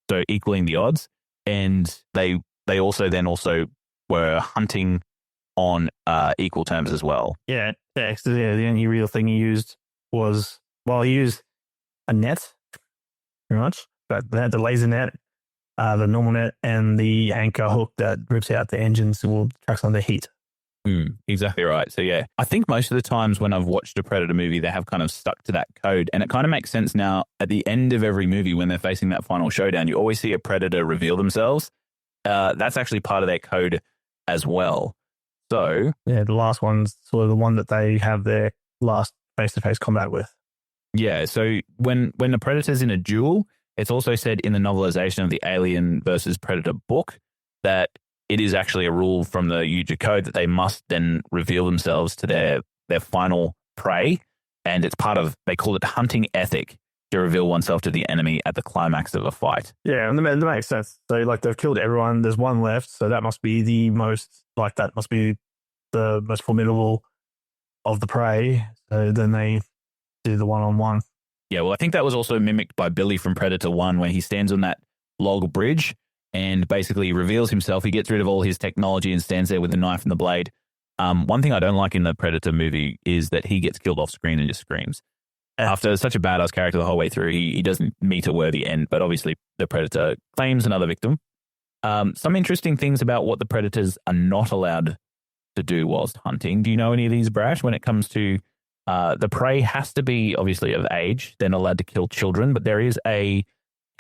S1: so equaling the odds, and they also were hunting on equal terms as well.
S2: Yeah, the only real thing he used was, he used a net, pretty much, but they had the laser net, the normal net, and the anchor hook that rips out the engines and tracks on the heat.
S1: Exactly right. So yeah, I think most of the times when I've watched a Predator movie, they have kind of stuck to that code, and it kind of makes sense now. At the end of every movie, when they're facing that final showdown, you always see a Predator reveal themselves. That's actually part of their code as well. So
S2: yeah, the last one's sort of the one that they have their last face-to-face combat with.
S1: Yeah, so when the Predator's in a duel, it's also said in the novelization of the Alien versus Predator book that it is actually a rule from the Yautja code that they must then reveal themselves to their final prey. And it's part of, they call it hunting ethic, to reveal oneself to the enemy at the climax of a fight.
S2: Yeah, and that makes sense. So, like, they've killed everyone. There's one left, so that must be the most formidable of the prey. So then they do the one-on-one.
S1: Yeah, well, I think that was also mimicked by Billy from Predator 1, where he stands on that log bridge and basically reveals himself. He gets rid of all his technology and stands there with the knife and the blade. One thing I don't like in the Predator movie is that he gets killed off screen and just screams. After such a badass character the whole way through, he doesn't meet a worthy end, but obviously the Predator claims another victim. Some interesting things about what the Predators are not allowed to do whilst hunting. Do you know any of these, Brash? When it comes to the prey has to be obviously of age. They're not allowed to kill children, but there is a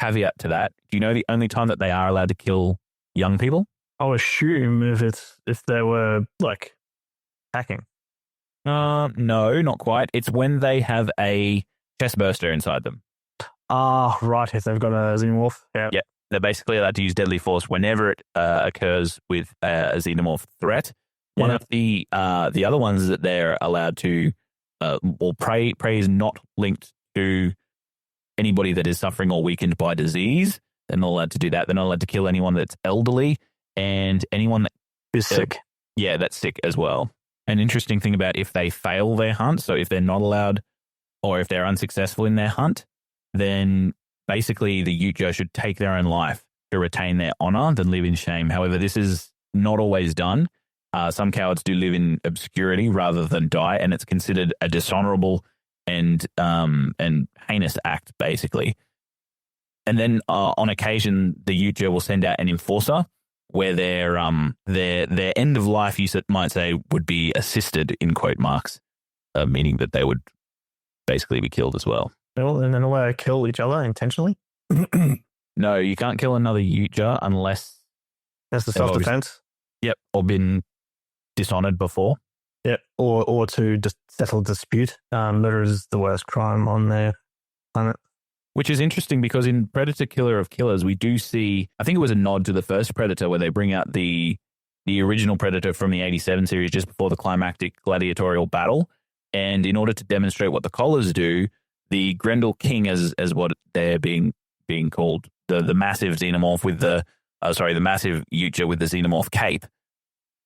S1: caveat to that. Do you know the only time that they are allowed to kill young people?
S2: I'll assume if they were like hacking.
S1: No, not quite. It's when they have a chest burster inside them.
S2: Right. If they've got a xenomorph. Yeah.
S1: Yeah. They're basically allowed to use deadly force whenever it occurs with a xenomorph threat. One of the other ones that they're allowed to, prey is not linked to anybody that is suffering or weakened by disease. They're not allowed to do that. They're not allowed to kill anyone that's elderly and anyone that
S2: is sick.
S1: Yeah, that's sick as well. An interesting thing about if they fail their hunt, so if they're not allowed or if they're unsuccessful in their hunt, then basically the Yautja should take their own life to retain their honor than live in shame. However, this is not always done. Some cowards do live in obscurity rather than die, and it's considered a dishonorable and heinous act, basically. And then on occasion, the Yautja will send out an enforcer where their end of life, you might say, would be assisted in quote marks, meaning that they would basically be killed as well.
S2: Well, and then allowed to kill each other intentionally?
S1: No, you can't kill another Yautja unless
S2: that's the self-defense.
S1: Yep, or been dishonored before.
S2: Yep, or to just settle a dispute. Murder is the worst crime on their planet.
S1: Which is interesting because in Predator Killer of Killers, we do see, I think it was a nod to the first Predator where they bring out the original Predator from the 87 series just before the climactic gladiatorial battle. And in order to demonstrate what the collars do, the Grendel King, as what they're being called, the massive xenomorph with the massive Yautja with the xenomorph cape,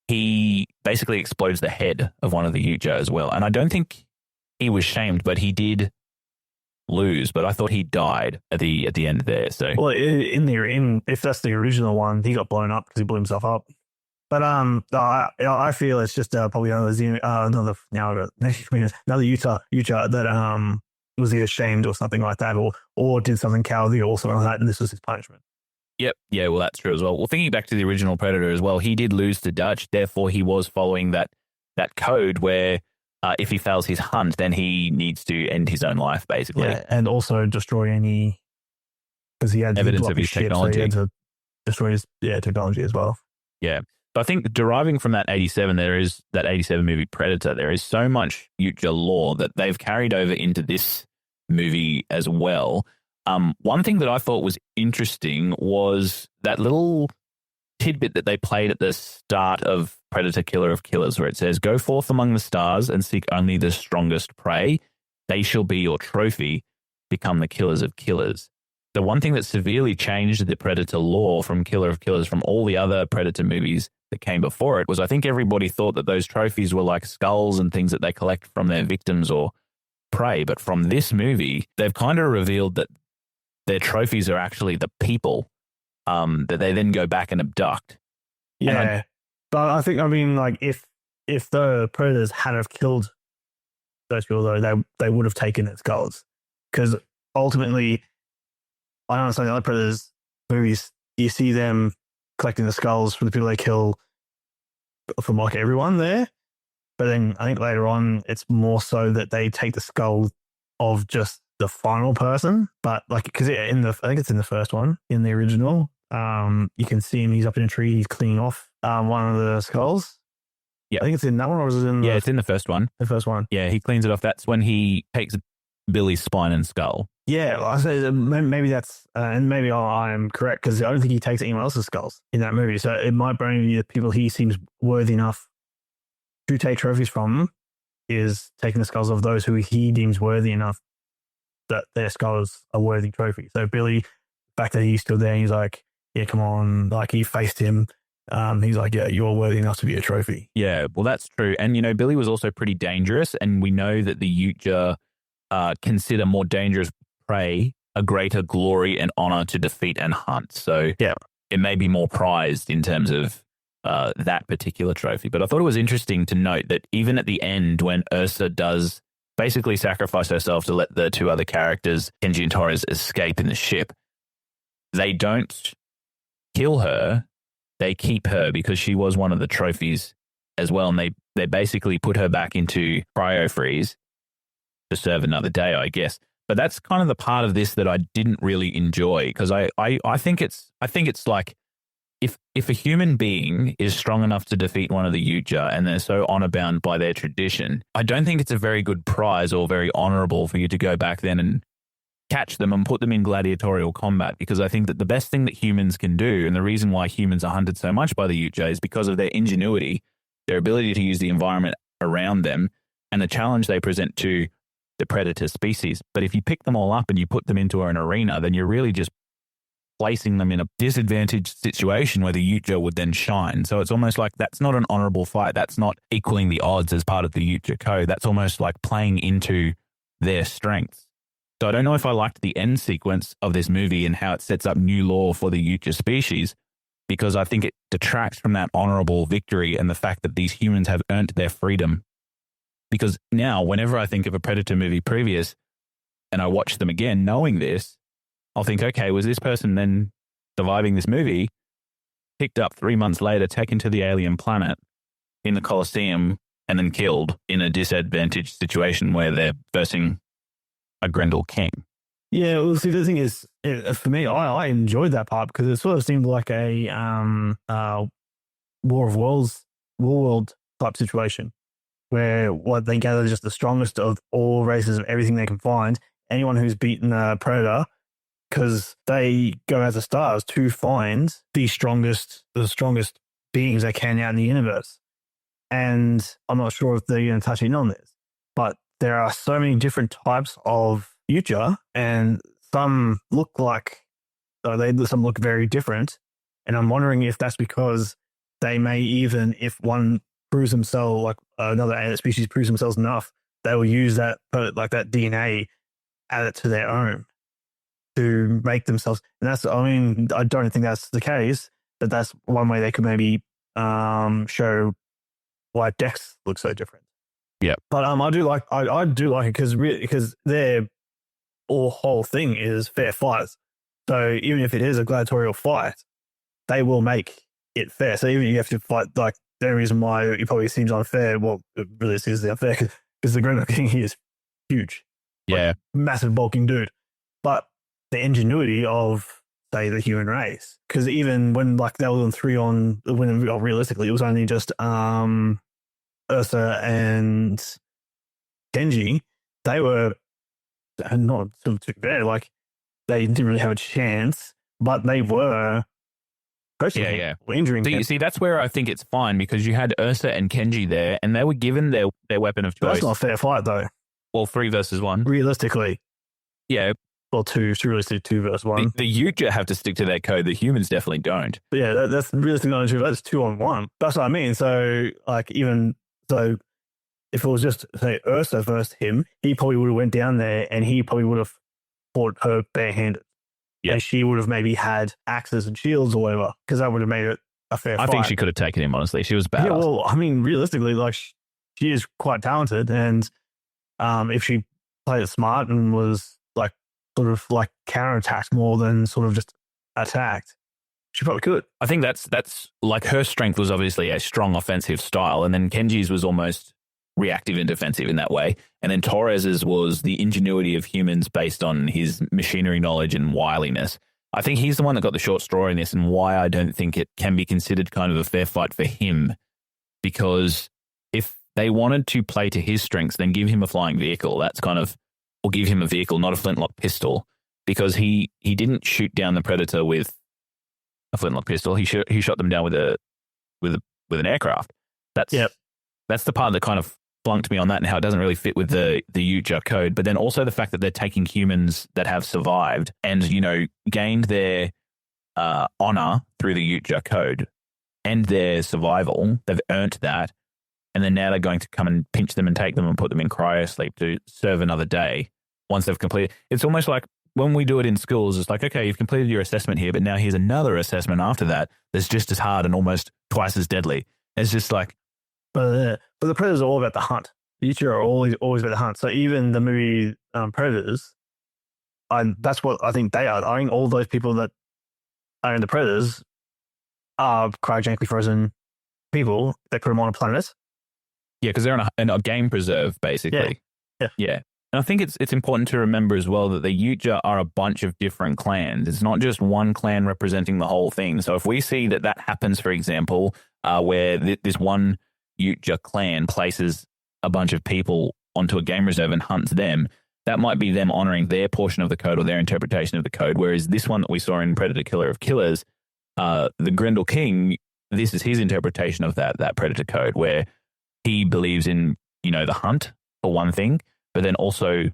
S1: he basically explodes the head of one of the Yautja as well. And I don't think he was shamed, but he did lose, but I thought he died at the end there. So,
S2: well, if that's the original one, he got blown up because he blew himself up. But I feel it's just probably another Yautja that was either shamed or something like that, or did something cowardly or something like that, and this was his punishment.
S1: Yep. Yeah. Well, that's true as well. Well, thinking back to the original Predator as well, he did lose to Dutch. Therefore, he was following that code where if he fails his hunt, then he needs to end his own life, basically.
S2: Yeah, and also destroy any, because he had
S1: evidence of his technology.
S2: So he had to destroy his technology as well.
S1: Yeah. So I think deriving from that 87, there is that 87 movie Predator. There is so much Yautja lore that they've carried over into this movie as well. One thing that I thought was interesting was that little tidbit that they played at the start of Predator Killer of Killers, where it says, "Go forth among the stars and seek only the strongest prey. They shall be your trophy. Become the killers of killers." The one thing that severely changed the Predator lore from Killer of Killers from all the other Predator movies that came before it was I think everybody thought that those trophies were like skulls and things that they collect from their victims or prey. But from this movie, they've kind of revealed that their trophies are actually the people that they then go back and abduct.
S2: Yeah. But I think, like, if the Predators had have killed those people, though, they would have taken their skulls. Because ultimately, I understand the other Predators movies, you see them collecting the skulls from the people they kill from, like, everyone there. But then I think later on, it's more so that they take the skull of just the final person. But, like, because I think it's in the first one, in the original, you can see him, he's up in a tree, he's cleaning off one of the skulls.
S1: Yeah.
S2: I think it's in that one, or is it in
S1: it's in the first one.
S2: The first one.
S1: Yeah, he cleans it off. That's when he takes Billy's spine and skull.
S2: Yeah, I say maybe that's, and maybe I am correct, because I don't think he takes anyone else's skulls in that movie. So it might be the people he seems worthy enough to take trophies from is taking the skulls of those who he deems worthy enough that their skulls are worthy trophy. So Billy, the fact that he's still there, he's like, yeah, come on. Like, he faced him. He's like, yeah, you're worthy enough to be a trophy.
S1: Yeah, well, that's true. And, you know, Billy was also pretty dangerous. And we know that the Yautja consider more dangerous prey a greater glory and honor to defeat and hunt. So
S2: yeah,
S1: it may be more prized in terms of that particular trophy. But I thought it was interesting to note that even at the end, when Ursa does basically sacrifice herself to let the two other characters, Kenji and Torres, escape in the ship, they don't kill her. They keep her because she was one of the trophies as well. And they basically put her back into cryo-freeze to serve another day, I guess. But that's kind of the part of this that I didn't really enjoy, because I think it's like, if a human being is strong enough to defeat one of the Yautja and they're so honor bound by their tradition, I don't think it's a very good prize or very honorable for you to go back then and catch them and put them in gladiatorial combat, because I think that the best thing that humans can do, and the reason why humans are hunted so much by the Yautja, is because of their ingenuity, their ability to use the environment around them, and the challenge they present to the predator species. But if you pick them all up and you put them into an arena, then you're really just placing them in a disadvantaged situation where the Yautja would then shine. So it's almost like that's not an honorable fight. That's not equaling the odds as part of the Yautja code. That's almost like playing into their strengths. So I don't know if I liked the end sequence of this movie and how it sets up new lore for the Yautja species, because I think it detracts from that honorable victory and the fact that these humans have earned their freedom. Because now, whenever I think of a Predator movie previous and I watch them again, knowing this, I'll think, okay, was this person then surviving this movie, picked up 3 months later, taken to the alien planet in the Colosseum, and then killed in a disadvantaged situation where they're versing a Grendel king?
S2: Yeah, well, see, the thing is, for me, I enjoyed that part because it sort of seemed like a War of Worlds, Warworld type situation, where what they gather is just the strongest of all races of everything they can find. Anyone who's beaten a predator, because they go as the stars to find the strongest beings they can out in the universe. And I'm not sure if they're going to touch in on this, but there are so many different types of Yautja, and some look some look very different. And I'm wondering if that's because they may, even if one proves themselves, like another species proves themselves enough, they will use that DNA, add it to their own to make themselves. And that's, I mean, I don't think that's the case, but that's one way they could maybe show why Dex looks so different.
S1: Yeah,
S2: but I do like it because their whole thing is fair fights. So even if it is a gladiatorial fight, they will make it fair. So even if you have to fight, like, the only reason why it probably seems unfair, well, it really seems unfair because the Grendel King, he is huge,
S1: yeah,
S2: massive bulking dude. But the ingenuity of, say, the human race, because even when like they were on 3-on, when realistically it was only just Ursa and Kenji, they were not too bad. Like, they didn't really have a chance, but they were injuring him.
S1: See, that's where I think it's fine, because you had Ursa and Kenji there, and they were given their weapon of choice.
S2: But that's not a fair fight, though.
S1: Well, 3 versus 1.
S2: Realistically.
S1: Yeah.
S2: Well, 2 versus 1.
S1: The Yautja have to stick to their code. The humans definitely don't.
S2: But yeah, that's realistically not true. That's 2-on-1. That's what I mean. So, like, if it was just, say, Ursa versus him, he probably would have went down there and he probably would have fought her barehanded. Yeah. And she would have maybe had axes and shields or whatever, because that would have made it a fair fight.
S1: I think she could have taken him, honestly. She was badass.
S2: Yeah, well, I mean, realistically, like, she is quite talented, and if she played it smart and was like sort of like counterattacked more than sort of just attacked, she probably could.
S1: I think that's like, her strength was obviously a strong offensive style, and then Kenji's was almost reactive and defensive in that way. And then Torres's was the ingenuity of humans based on his machinery knowledge and wiliness. I think he's the one that got the short straw in this, and why I don't think it can be considered kind of a fair fight for him, because if they wanted to play to his strengths, then give him a flying vehicle. That's kind of, or give him a vehicle, not a flintlock pistol, because he didn't shoot down the Predator with a flintlock pistol. He shot them down with an aircraft. That's the part that kind of flunked me on that and how it doesn't really fit with the Yautja code. But then also the fact that they're taking humans that have survived and, gained their honor through the Yautja code and their survival. They've earned that. And then now they're going to come and pinch them and take them and put them in cryo sleep to serve another day once they've completed. It's almost like when we do it in schools, it's like, okay, you've completed your assessment here, but now here's another assessment after that that's just as hard and almost twice as deadly. It's just like...
S2: But the Predators are all about the hunt. The Yautja are always about the hunt. So even the movie Predators, that's what I think they are. I think all those people that are in the Predators are cryogenically frozen people. They put them on a planet.
S1: Yeah, because they're in a game preserve, basically. Yeah. And I think it's important to remember as well that the Yautja are a bunch of different clans. It's not just one clan representing the whole thing. So if we see that happens, for example, where this one Yautja clan places a bunch of people onto a game reserve and hunts them, that might be them honoring their portion of the code or their interpretation of the code. Whereas this one that we saw in Predator Killer of Killers, the Grendel King, this is his interpretation of that Predator code, where he believes in, the hunt for one thing, but then also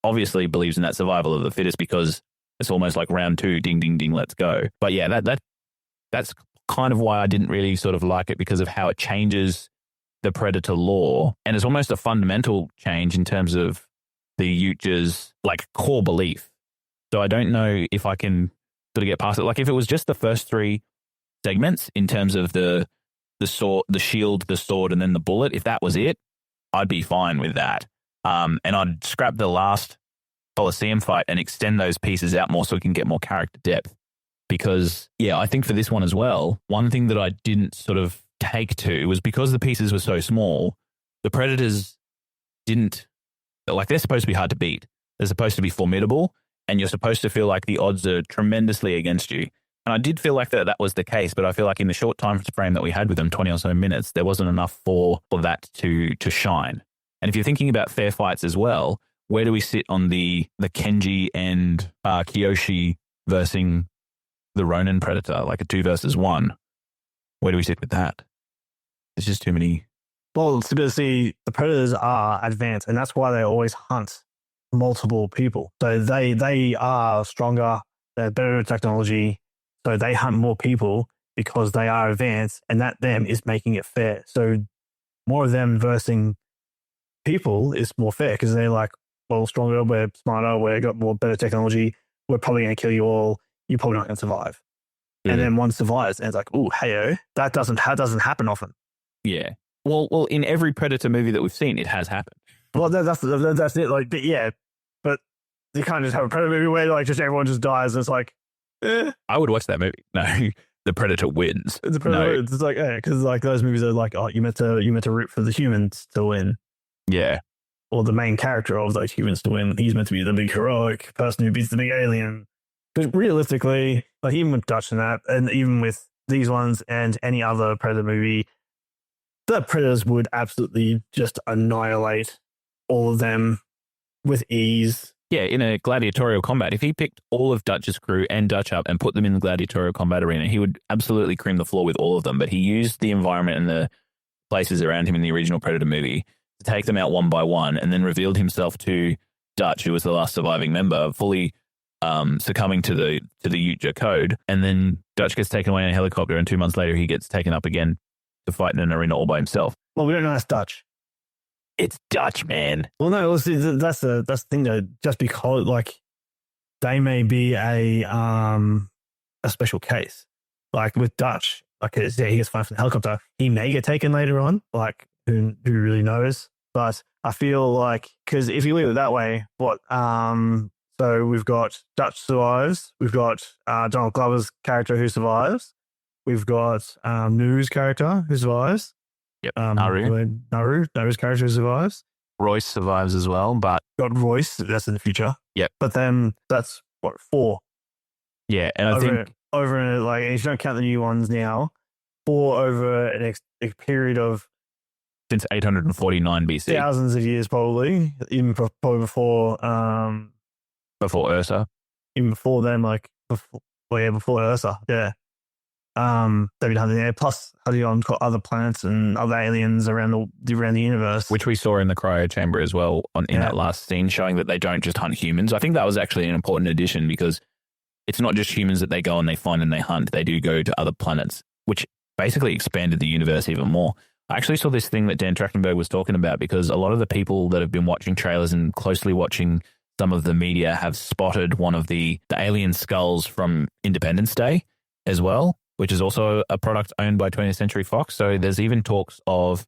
S1: obviously believes in that survival of the fittest because it's almost like round 2, ding, ding, ding, let's go. But yeah, that's kind of why I didn't really sort of like it, because of how it changes the Predator lore. And it's almost a fundamental change in terms of the Yautja's like core belief. So I don't know if I can sort of get past it. Like if it was just the first 3 segments in terms of the sword, the shield, the sword, and then the bullet, if that was it, I'd be fine with that. And I'd scrap the last Colosseum fight and extend those pieces out more so we can get more character depth. Because, yeah, I think for this one as well, one thing that I didn't sort of take to was because the pieces were so small, the Predators didn't, like, they're supposed to be hard to beat. They're supposed to be formidable, and you're supposed to feel like the odds are tremendously against you. And I did feel like that was the case, but I feel like in the short time frame that we had with them, 20 or so minutes, there wasn't enough for that to shine. And if you're thinking about fair fights as well, where do we sit on the Kenji and Kiyoshi versus the Ronin Predator, like a 2 versus 1? Where do we sit with that? There's just too many.
S2: Well, see, the Predators are advanced, and that's why they always hunt multiple people. So they are stronger, they're better at technology, so they hunt more people because they are advanced, and that them is making it fair. So more of them versus people is more fair because they're like, well, stronger, we're smarter, we've got more better technology, we're probably going to kill you all, you're probably not going to survive. Yeah. And then one survives, and it's like, oh, hey-oh, that doesn't happen often.
S1: Yeah. Well, in every Predator movie that we've seen, it has happened.
S2: Well, that's it. Like, but yeah, but you can't just have a Predator movie where like just everyone just dies, and it's like,
S1: I would watch that movie. No, the Predator wins.
S2: The Predator wins. It's like, because like those movies are like, oh, you meant to root for the humans to win.
S1: Yeah.
S2: Or the main character of those humans to win. He's meant to be the big heroic person who beats the big alien. But realistically, like even with Dutch and that, and even with these ones and any other Predator movie, the Predators would absolutely just annihilate all of them with ease.
S1: Yeah, in a gladiatorial combat, if he picked all of Dutch's crew and Dutch up and put them in the gladiatorial combat arena, he would absolutely cream the floor with all of them. But he used the environment and the places around him in the original Predator movie to take them out one by one, and then revealed himself to Dutch, who was the last surviving member, fully succumbing to the Yautja code. And then Dutch gets taken away in a helicopter, and 2 months later he gets taken up again to fight in an arena all by himself.
S2: Well, we don't know that's Dutch.
S1: It's Dutch, man.
S2: Well, no, that's the thing though. Just because like they may be a special case, like with Dutch, like he gets fired from the helicopter. He may get taken later on. Like who really knows? But I feel like because if you leave it that way, so we've got Dutch survives. We've got Donald Glover's character who survives. We've got Naru's character who survives.
S1: Yep, Naru's
S2: character who survives.
S1: Royce survives as well, but...
S2: Got Royce, that's in the future.
S1: Yep.
S2: But then that's, 4?
S1: Yeah, and I think...
S2: Over, like, if you don't count the new ones now, 4 over a period of...
S1: Since 849 BC.
S2: Thousands of years, probably. Even probably before...
S1: Before Ursa.
S2: Even before then, like... Before Ursa, yeah. they've been hunting there. Plus, hunting on other planets and other aliens around the universe,
S1: which we saw in the cryo chamber as well in that last scene, showing that they don't just hunt humans. I think that was actually an important addition because it's not just humans that they go and they find and they hunt. They do go to other planets, which basically expanded the universe even more. I actually saw this thing that Dan Trachtenberg was talking about because a lot of the people that have been watching trailers and closely watching some of the media have spotted one of the alien skulls from Independence Day as well, which is also a product owned by 20th Century Fox. So there's even talks of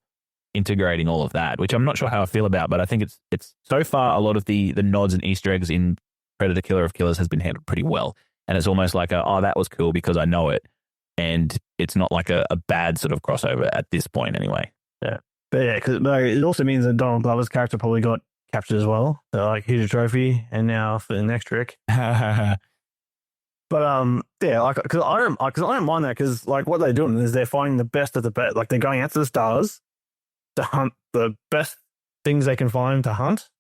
S1: integrating all of that, which I'm not sure how I feel about, but I think it's so far a lot of the nods and Easter eggs in Predator Killer of Killers has been handled pretty well. And it's almost like that was cool because I know it. And it's not like a bad sort of crossover at this point anyway.
S2: Yeah. But yeah, because it also means that Donald Glover's character probably got captured as well. So like, here's a trophy, and now for the next trick. But yeah, like because I don't mind that because like what they're doing is they're finding the best of the best. Like they're going out to the stars to hunt the best things they can find to hunt,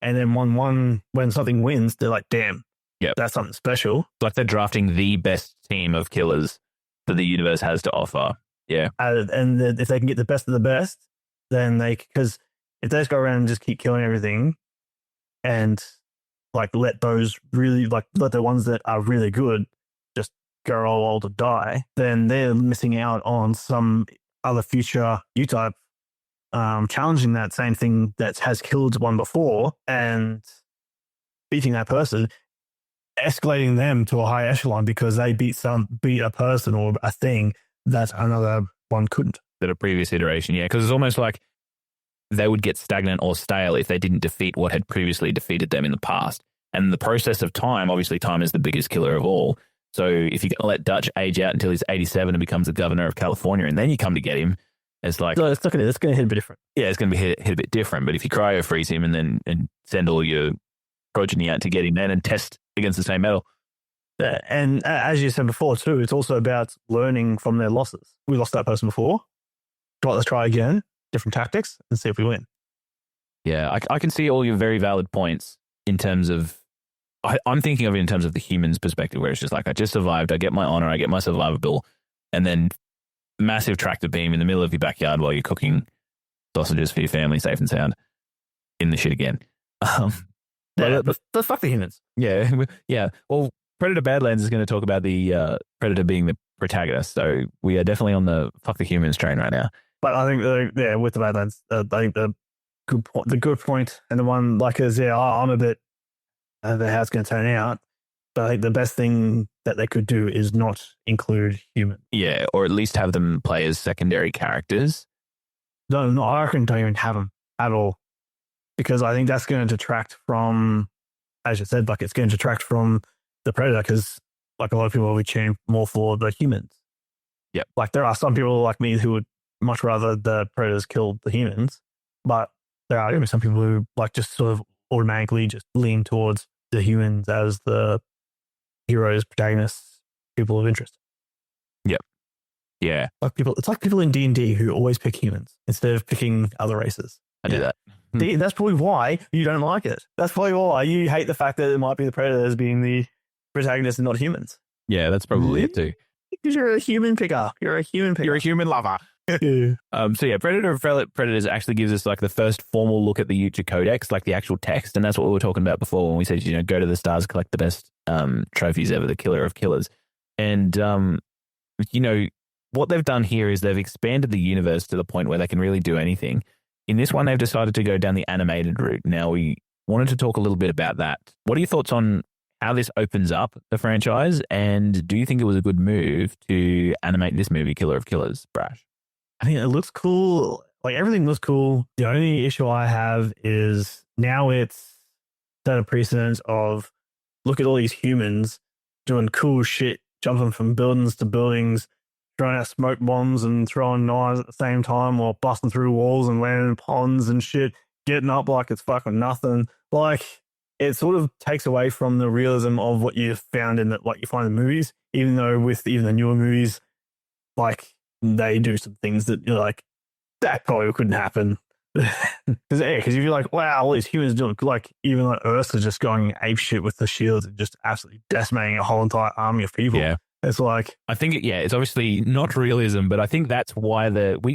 S2: and then when something wins, they're like, damn,
S1: yeah,
S2: that's something special.
S1: It's like they're drafting the best team of killers that the universe has to offer. Yeah,
S2: and if they can get the best of the best, then because if they just go around and just keep killing everything, and like let the ones that are really good just go all old to die, then they're missing out on some other future U-type challenging that same thing that has killed one before and beating that person, escalating them to a high echelon because they beat a person or a thing that another one couldn't.
S1: That a previous iteration, yeah, because it's almost like they would get stagnant or stale if they didn't defeat what had previously defeated them in the past. And the process of time, obviously time is the biggest killer of all. So if you're going to let Dutch age out until he's 87 and becomes the governor of California, and then you come to get him, it's like...
S2: So it's going to hit a bit different.
S1: Yeah, it's going to be hit a bit different. But if you cryo freeze him and send all your progeny out to get him then and test against the same metal.
S2: Yeah, and as you said before too, it's also about learning from their losses. We lost that person before. Let's try again, different tactics, and see if we win.
S1: Yeah, I can see all your very valid points in terms of... I'm thinking of it in terms of the human's perspective, where it's just like, I just survived, I get my honor, I get my survivable, and then massive tractor beam in the middle of your backyard while you're cooking sausages for your family, safe and sound, in the shit again.
S2: But fuck the humans.
S1: Yeah, yeah. Well, Predator Badlands is going to talk about the Predator being the protagonist, so we are definitely on the fuck the humans train right now.
S2: But I think, with the Badlands, I think the good point, and the one like is, I'm a bit how it's going to turn out. But I think the best thing that they could do is not include humans.
S1: Yeah, or at least have them play as secondary characters.
S2: No, I reckon don't even have them at all. Because I think that's going to detract from, as you said, like it's going to detract from the Predator because like a lot of people will be cheering more for the humans.
S1: Yep.
S2: Like there are some people like me who would much rather the Predators kill the humans, but there are going to be some people who like just sort of automatically just lean towards the humans as the heroes, protagonists, people of interest.
S1: Yep. Yeah.
S2: It's like people in D&D who always pick humans instead of picking other races.
S1: I do that.
S2: That's probably why you don't like it. That's probably why you hate the fact that it might be the Predators being the protagonist and not humans.
S1: Yeah, that's probably it too.
S2: Because you're a human picker. You're a human lover.
S1: Yeah. So yeah, Predator of Predators actually gives us like the first formal look at the Yautja Codex, like the actual text, and that's what we were talking about before when we said, go to the stars, collect the best trophies ever, the killer of killers. And what they've done here is they've expanded the universe to the point where they can really do anything. In this one, they've decided to go down the animated route. Now, we wanted to talk a little bit about that. What are your thoughts on how this opens up the franchise, and do you think it was a good move to animate this movie, Killer of Killers, Brash?
S2: I think it looks cool. Like, everything looks cool. The only issue I have is now it's set a precedent of look at all these humans doing cool shit, jumping from buildings to buildings, throwing out smoke bombs and throwing knives at the same time, or busting through walls and landing in ponds and shit, getting up like it's fucking nothing. Like, it sort of takes away from the realism of what you found in what you find in movies, even though with even the newer movies, like, they do some things that you're like, that probably couldn't happen. Because if you're like, wow, all these humans doing, like, even like Earth is just going ape shit with the shields and just absolutely decimating a whole entire army of people.
S1: Yeah.
S2: It's like,
S1: I think, it's obviously not realism, but I think that's why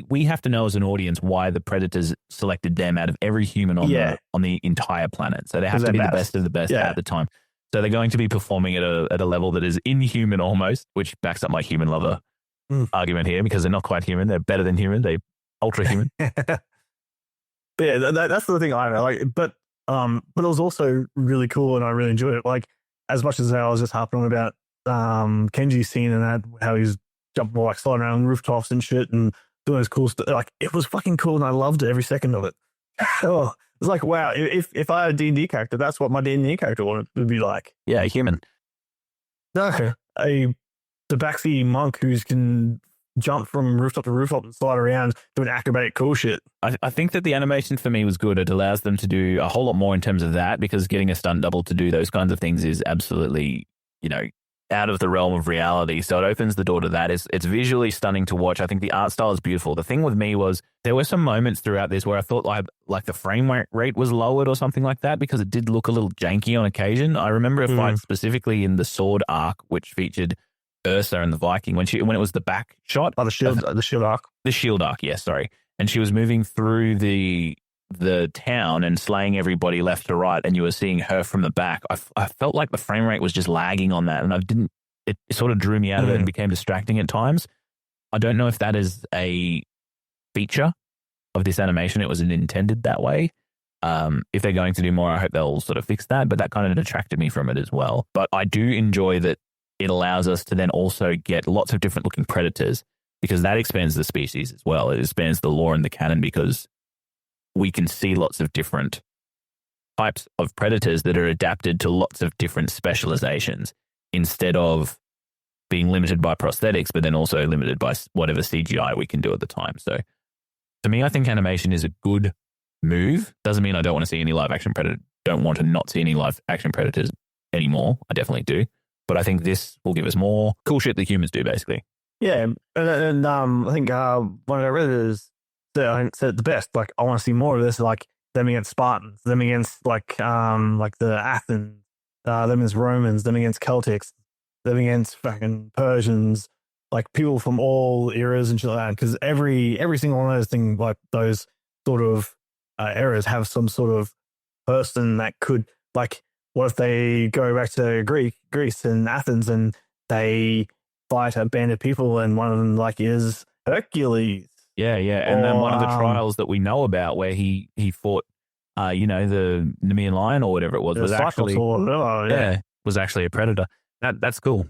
S1: we have to know as an audience why the Predators selected them out of every human on the entire planet. So they have to be the best of the best at the time. So they're going to be performing at a level that is inhuman almost, which backs up my human lover argument here, because they're not quite human. They're better than human. They're ultra human.
S2: But yeah, that's the thing I know. Like, but it was also really cool, and I really enjoyed it. Like, as much as I was just harping on about Kenji's scene and that, how he's jumping, like, sliding around rooftops and shit and doing this cool stuff. Like, it was fucking cool, and I loved it every second of it. Oh, it's like, wow, if I had a D&D character, that's what my D&D character would be like.
S1: Yeah, human.
S2: No, the backseat monk who can jump from rooftop to rooftop and slide around doing acrobatic cool shit.
S1: I think that the animation for me was good. It allows them to do a whole lot more in terms of that, because getting a stunt double to do those kinds of things is absolutely, out of the realm of reality. So it opens the door to that. It's visually stunning to watch. I think the art style is beautiful. The thing with me was there were some moments throughout this where I thought like the frame rate was lowered or something like that, because it did look a little janky on occasion. I remember a fight specifically in the sword arc, which featured Ursa and the Viking when it was the back shot.
S2: Oh, the shield arc.
S1: The shield arc, yes, sorry. And she was moving through the town and slaying everybody left to right, and you were seeing her from the back. I felt like the frame rate was just lagging on that, and it sort of drew me out of it and became distracting at times. I don't know if that is a feature of this animation. It was intended that way. If they're going to do more, I hope they'll sort of fix that, but that kind of detracted me from it as well. But I do enjoy that it allows us to then also get lots of different looking predators, because that expands the species as well. It expands the lore and the canon, because we can see lots of different types of predators that are adapted to lots of different specializations, instead of being limited by prosthetics, but then also limited by whatever CGI we can do at the time. So to me, I think animation is a good move. Doesn't mean I don't want to see any live action predator. Don't want to not see any live action predators anymore. I definitely do. But I think this will give us more cool shit that humans do, basically.
S2: Yeah. And I think one of the redditors said the best. Like, I want to see more of this, like them against Spartans, them against like the Athens, them against Romans, them against Celtics, them against fucking Persians, like people from all eras and shit like that. Because every single one of those things, like those sort of eras, have some sort of person that could, like, what if they go back to Greece and Athens and they fight a band of people, and one of them like is Hercules.
S1: Yeah. And then one of the trials that we know about where he fought, the Nemean lion or whatever it was actually, was actually a predator. That's cool.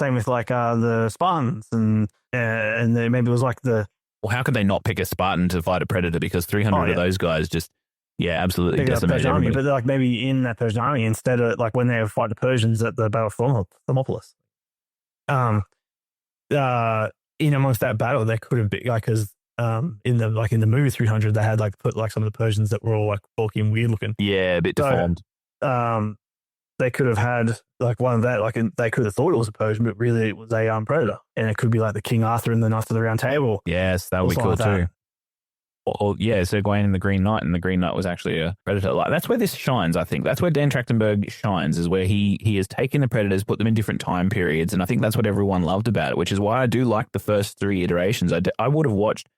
S2: Same with like the Spartans and then maybe it was like the.
S1: Well, how could they not pick a Spartan to fight a predator? Because 300 of those guys just, absolutely decimated everybody.
S2: But like maybe in that Persian army, instead of like when they fight the Persians at the Battle of Thermopylae, in amongst that battle, they could have been like, because in the movie 300, they had like put like some of the Persians that were all like bulky and weird looking.
S1: Yeah, a bit deformed.
S2: They could have had like one of that, like, and they could have thought it was a Persian, but really it was a predator, and it could be like the King Arthur and the Knights of the Round Table.
S1: Yes, that would be cool like too. So Gawain and the Green Knight, and the Green Knight was actually a predator. Like, that's where this shines, I think. That's where Dan Trachtenberg shines, is where he has taken the predators, put them in different time periods, and I think that's what everyone loved about it, which is why I do like the first 3 iterations. I would have watched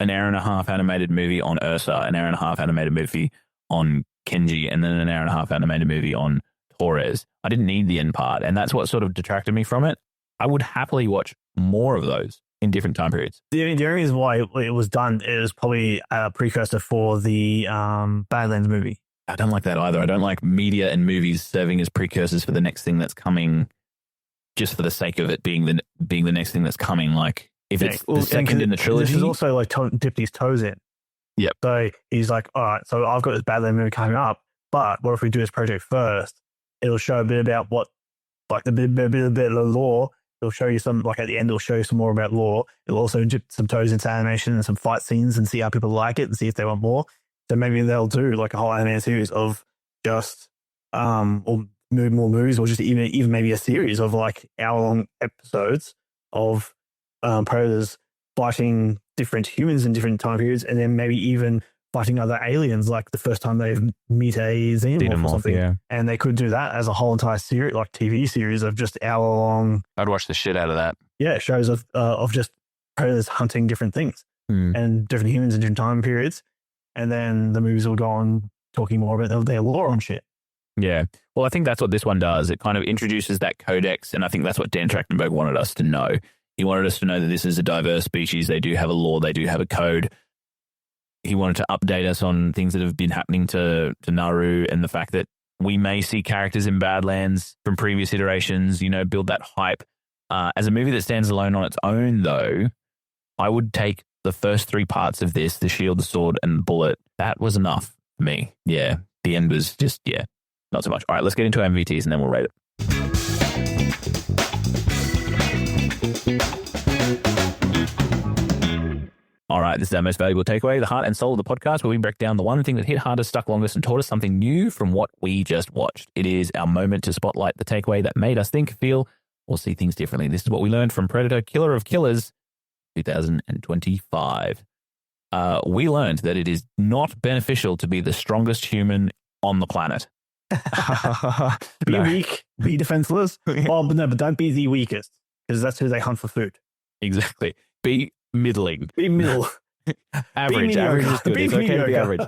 S1: an hour-and-a-half animated movie on Ursa, an hour-and-a-half animated movie on Kenji, and then an hour-and-a-half animated movie on Torres. I didn't need the end part, and that's what sort of detracted me from it. I would happily watch more of those in different time periods.
S2: The only reason why it was done is probably a precursor for the Badlands movie.
S1: I don't like that either. I don't like media and movies serving as precursors for the next thing that's coming, just for the sake of it being the next thing that's coming. Like, if it's the second in the trilogy.
S2: This is also like dipped his toes in.
S1: Yep.
S2: So he's like, all right, so I've got this Badlands movie coming up, but what if we do this project first? It'll show a bit about what, like, a bit of the lore. It'll show you some, like, at the end, it'll show you some more about lore. It'll also dip some toes into animation and some fight scenes and see how people like it and see if they want more. So maybe they'll do like a whole animated series of just, or more movies, or just even maybe a series of like hour-long episodes of predators fighting different humans in different time periods, and then maybe even fighting other aliens, like the first time they meet a xenomorph or something.
S1: Yeah.
S2: And they could do that as a whole entire series, like TV series of just hour-long.
S1: I'd watch the shit out of that.
S2: Yeah, shows of just predators hunting different things and different humans in different time periods. And then the movies will go on talking more about their lore on shit.
S1: Yeah. Well, I think that's what this one does. It kind of introduces that codex, and I think that's what Dan Trachtenberg wanted us to know. He wanted us to know that this is a diverse species. They do have a lore. They do have a code. He wanted to update us on things that have been happening to Naru, and the fact that we may see characters in Badlands from previous iterations, you know, build that hype. As a movie that stands alone on its own, though, I would take the first 3 parts of this, the shield, the sword, and the bullet. That was enough for me. Yeah. The end was just, not so much. All right, let's get into our MVTs and then we'll rate it. All right, this is our most valuable takeaway, the heart and soul of the podcast, where we break down the one thing that hit hardest, stuck longest, and taught us something new from what we just watched. It is our moment to spotlight the takeaway that made us think, feel, or see things differently. This is what we learned from Predator Killer of Killers 2025. We learned that it is not beneficial to be the strongest human on the planet.
S2: Be weak, be defenseless. But don't be the weakest, because that's who they hunt for food.
S1: Exactly. Be middling.
S2: Be middle.
S1: Average. Average is good. It's okay to be average.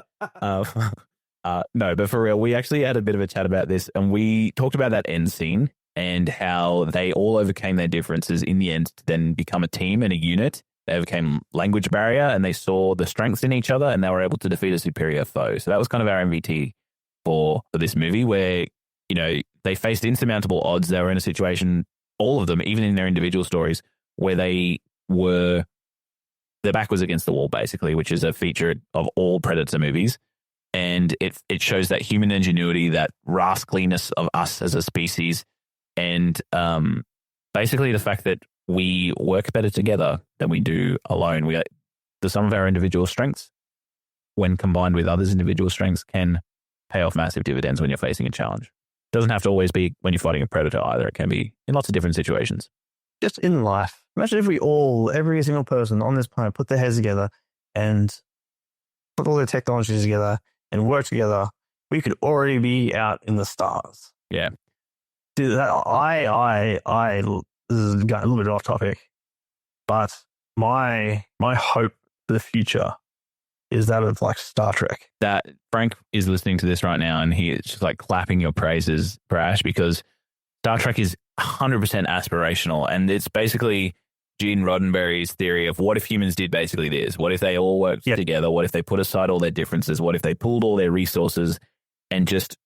S1: No, but for real, we actually had a bit of a chat about this, and we talked about that end scene and how they all overcame their differences in the end to then become a team and a unit. They overcame language barrier, and they saw the strengths in each other, and they were able to defeat a superior foe. So that was kind of our MVT for this movie, where, you know, they faced insurmountable odds. They were in a situation, all of them, even in their individual stories, where their back was against the wall, basically, which is a feature of all Predator movies. And it shows that human ingenuity, that rascaliness of us as a species, and basically the fact that we work better together than we do alone. The sum of our individual strengths, when combined with others' individual strengths, can pay off massive dividends when you're facing a challenge. It doesn't have to always be when you're fighting a predator either. It can be in lots of different situations.
S2: Just in life. Imagine if every single person on this planet put their heads together and put all their technologies together and work together. We could already be out in the stars.
S1: Yeah.
S2: Dude, this is going a little bit off topic, but my hope for the future is that of like Star Trek.
S1: That Frank is listening to this right now, and he is just like clapping your praises, Brash, because Star Trek is 100% aspirational, and it's basically Gene Roddenberry's theory of what if humans did basically this? What if they all worked together? What if they put aside all their differences? What if they pooled all their resources and just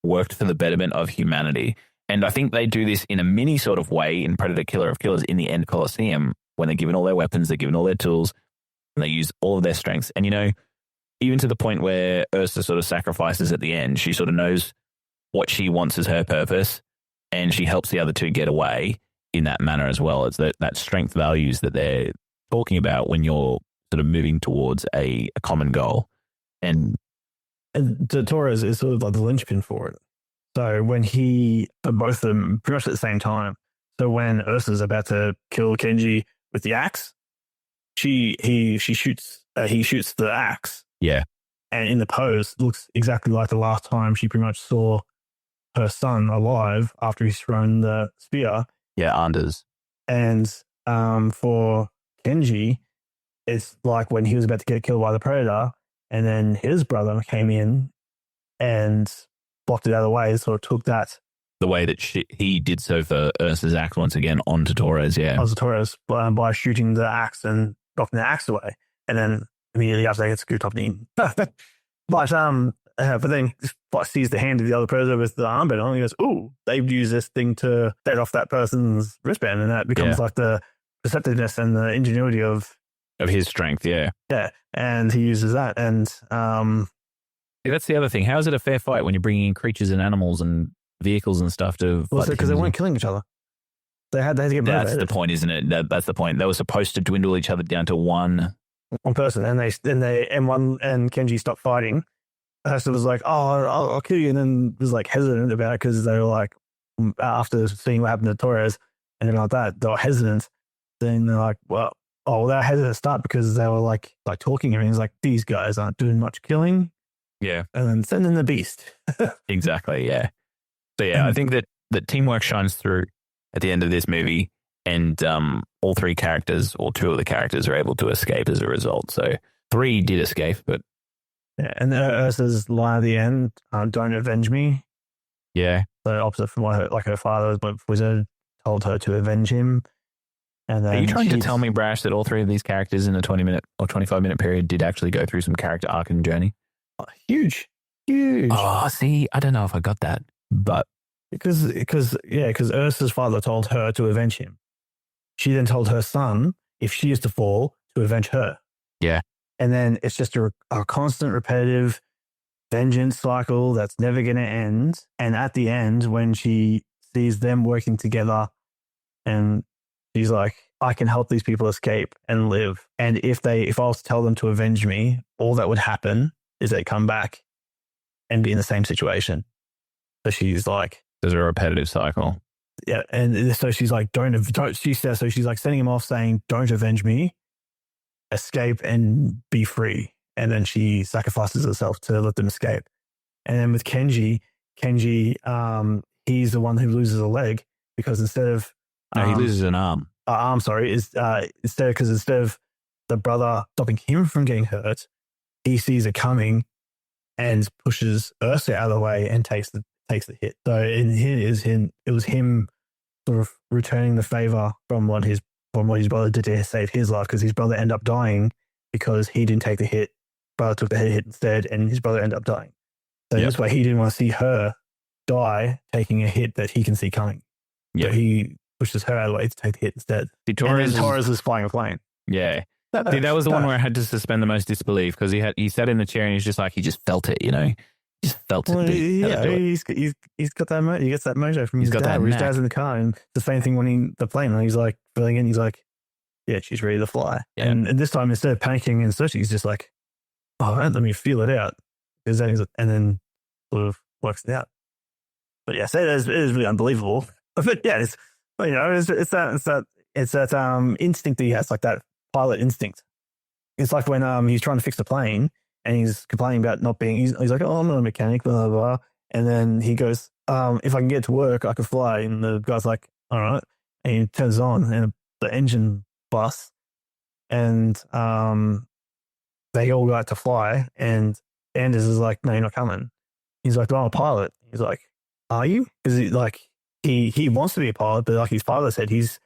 S1: worked for the betterment of humanity? And I think they do this in a mini sort of way in Predator Killer of Killers in the End Coliseum, when they're given all their weapons, they're given all their tools, and they use all of their strengths. And, you know, even to the point where Ursa sort of sacrifices at the end, she sort of knows what she wants as her purpose, and she helps the other two get away in that manner as well. It's that strength values that they're talking about when you're sort of moving towards a common goal. And
S2: Torres is sort of like the linchpin for it. So when both of them pretty much at the same time. So when Ursa's about to kill Kenji with the axe, he shoots the axe.
S1: Yeah.
S2: And in the pose, looks exactly like the last time she pretty much saw her son alive after he's thrown the spear.
S1: Yeah, Anders.
S2: And for Kenji, it's like when he was about to get killed by the predator, and then his brother came in and blocked it out of the way, sort of took that.
S1: The way that he did so for Ursa's axe once again onto Torres, yeah.
S2: Onto Torres by shooting the axe and knocking the axe away. And then immediately after they get scooped up in. But then sees the hand of the other predator with the armband on, and he goes, ooh, they've used this thing to set off that person's wristband, and that becomes like the perceptiveness and the ingenuity of
S1: his strength, yeah.
S2: Yeah, and he uses that. And
S1: that's the other thing. How is it a fair fight when you're bringing in creatures and animals and vehicles and stuff to fight?
S2: Because they weren't killing each other. They had to get motivated. That's
S1: the point, isn't it? That's the point. They were supposed to dwindle each other down to one
S2: person, and Kenji stopped fighting. Ursa was like, "Oh, I'll kill you," and then was like hesitant about it because they were like, after seeing what happened to Torres and then like that, they were hesitant. Then they're like, "Well, oh, well, they had to start because they were like talking and he's like, these guys aren't doing much killing.
S1: Yeah.
S2: And then send in the beast.
S1: Exactly. Yeah. So yeah, I think that teamwork shines through at the end of this movie, and all three characters, or two of the characters, are able to escape as a result. So 3 did escape, but
S2: yeah. And Ursa's line at the end, don't avenge me.
S1: yeah.
S2: So opposite from what her father, wizard, told her to avenge him. And then
S1: are you trying to tell me, Brash, that all 3 of these characters in a 20-minute or 25-minute period did actually go through some character arc and journey?
S2: Huge.
S1: Oh, see, I don't know if I got that, but
S2: because Ursa's father told her to avenge him. She then told her son, if she is to fall, to avenge her.
S1: Yeah.
S2: And then it's just a constant repetitive vengeance cycle that's never going to end. And at the end, when she sees them working together and she's like, I can help these people escape and live. And if I was to tell them to avenge me, all that would happen is they come back and be in the same situation. So she's like,
S1: there's a repetitive cycle.
S2: Yeah. And so she's like, she says, so she's like sending him off saying, don't avenge me, escape and be free. And then she sacrifices herself to let them escape. And then with Kenji, he's the one who loses a leg because instead of
S1: no, he loses an arm.
S2: Instead of the brother stopping him from getting hurt, he sees it coming and pushes Ursa out of the way and takes the hit. So it was him sort of returning the favor from what his brother did to save his life, because his brother ended up dying because he didn't take the hit. Brother took the hit instead, and his brother ended up dying. So this way, he didn't want to see her die taking a hit that he can see coming.
S1: Yeah,
S2: so he pushes her out of the way to take the hit instead. Torres is flying a plane.
S1: Yeah. See, that was the one where I had to suspend the most disbelief, because he sat in the chair and he's just like, he just felt it, you know? He just felt it.
S2: He's got that he gets that mojo from his dad. His dad's in the car, and the same thing when the plane, and he's like filling in, he's like, yeah, she's ready to fly. Yeah. And this time, instead of panicking and searching, he's just like, all right, let me feel it out. And then sort of works it out. But yeah, so it is really unbelievable. But yeah, it's that instinct that he has, like that pilot instinct. It's like when he's trying to fix the plane and he's complaining about not being, he's like, oh, I'm not a mechanic, blah, blah, blah. And then he goes, if I can get to work, I can fly. And the guy's like, all right. And he turns on and the engine busts, and they all got to fly. And Anders is like, no, you're not coming. He's like, well, I'm a pilot. He's like, are you? Because he wants to be a pilot, but like his father said, he's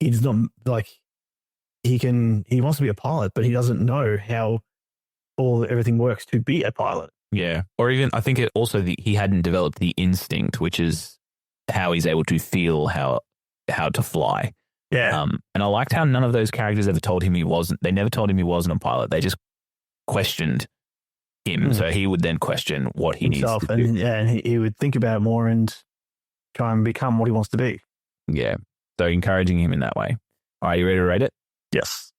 S2: not like, he wants to be a pilot, but he doesn't know how everything works to be a pilot.
S1: Yeah. Or even, I think he hadn't developed the instinct, which is how he's able to feel how to fly.
S2: Yeah.
S1: And I liked how none of those characters ever told him they never told him he wasn't a pilot. They just questioned him. So he would then question what he needs to do.
S2: Yeah. And he would think about it more and try and become what he wants to be.
S1: Yeah. So encouraging him in that way. All right. You ready to rate it?
S2: Yes.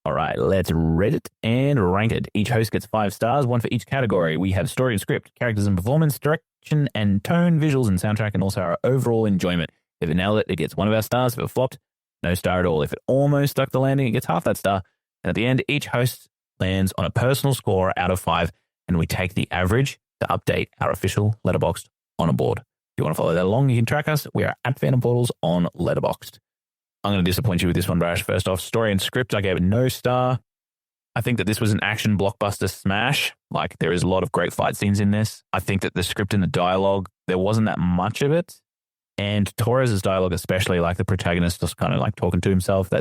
S1: All right, let's rate it and rank it. Each host gets 5 stars, 1 for each category. We have story and script, characters and performance, direction and tone, visuals and soundtrack, and also our overall enjoyment. If it nailed it, it gets 1 of our stars. If it flopped, no star at all. If it almost stuck the landing, it gets half that star. And at the end, each host lands on a personal score out of 5, and we take the average to update our official Letterboxd on a board. If you want to follow that along, you can track us. We are at Fandom Portals on Letterboxd. I'm going to disappoint you with this one, Brash. First off, story and script, I gave it no star. I think that this was an action blockbuster smash. Like, there is a lot of great fight scenes in this. I think that the script and the dialogue, there wasn't that much of it. And Torres' dialogue, especially, like the protagonist just kind of like talking to himself. I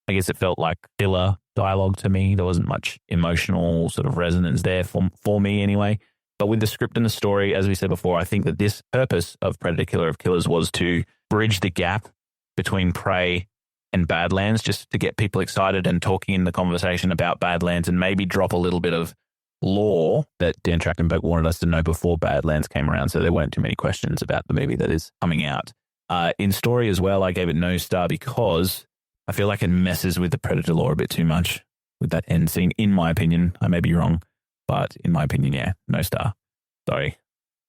S1: guess it felt like filler dialogue to me. There wasn't much emotional sort of resonance there for me anyway. But with the script and the story, as we said before, I think that this purpose of Predator Killer of Killers was to bridge the gap between Prey and Badlands, just to get people excited and talking in the conversation about Badlands, and maybe drop a little bit of lore that Dan Trachtenberg wanted us to know before Badlands came around, so there weren't too many questions about the movie that is coming out. In story as well, I gave it no star because I feel like it messes with the Predator lore a bit too much with that end scene, in my opinion. I may be wrong, but in my opinion, yeah, no star. Sorry.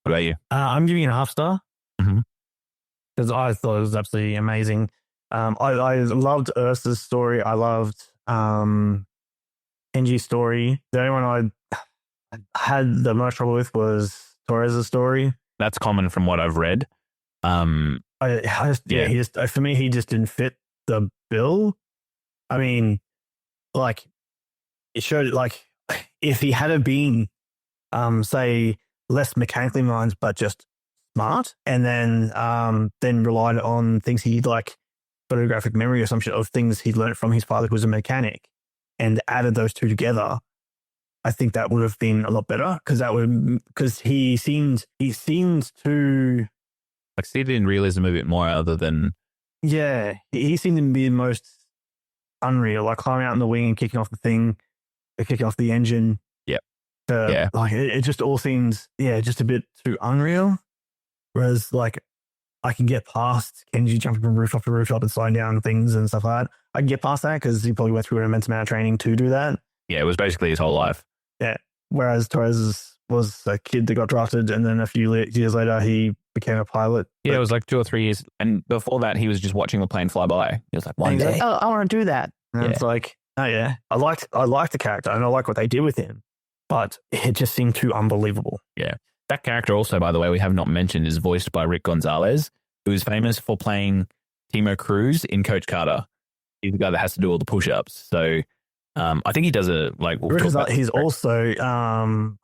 S1: What about you?
S2: I'm giving it a half star.
S1: Mm-hmm.
S2: Because I thought it was absolutely amazing. I loved Ursa's story. I loved Kenji's story. The only one I had the most trouble with was Torres' story.
S1: That's common from what I've read.
S2: For me, he just didn't fit the bill. I mean, like, it showed, like, if he had have been, say, less mechanically minded, but just smart, and then relied on things he like photographic memory or some shit of things he'd learned from his father who was a mechanic, and added those two together, I think that would have been a lot better because he seemed to
S1: succeeded in realism a bit more, other than
S2: he seemed to be the most unreal, like climbing out in the wing and kicking off the engine. Like it just all seems just a bit too unreal. Whereas like I can get past Kenji jumping from rooftop to rooftop and slowing down things and stuff like that. I can get past that because he probably went through an immense amount of training to do that.
S1: Yeah, it was basically his whole life.
S2: Yeah. Whereas Torres was a kid that got drafted, and then a few years later he became a pilot.
S1: Yeah, it was like 2 or 3 years, and before that he was just watching the plane fly by. He was like, one day,
S2: I want to do that. And it's like, oh yeah, I liked the character and I like what they did with him, but it just seemed too unbelievable.
S1: Yeah. That character also, by the way, we have not mentioned, is voiced by Rick Gonzalez, who is famous for playing Timo Cruz in Coach Carter. He's the guy that has to do all the push-ups. So I think he does
S2: he's also, I can't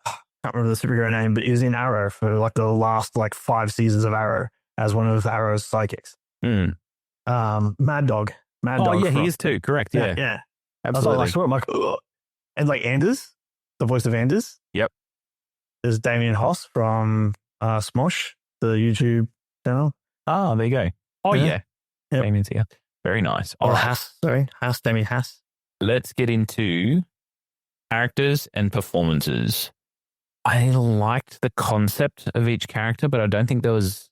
S2: remember the superhero name, but he was in Arrow for like the last 5 seasons of Arrow as one of Arrow's psychics. Mad Dog.
S1: He is too. Correct. Yeah. Absolutely.
S2: I'm like, ugh. And like Anders, the voice of Anders.
S1: Yep.
S2: There's Damien Hoss from Smosh, the YouTube channel.
S1: Oh, there you go. Oh, yeah.
S2: Yep.
S1: Damien's here. Very nice.
S2: All right. Damien Hass.
S1: Let's get into characters and performances. I liked the concept of each character, but I don't think there was...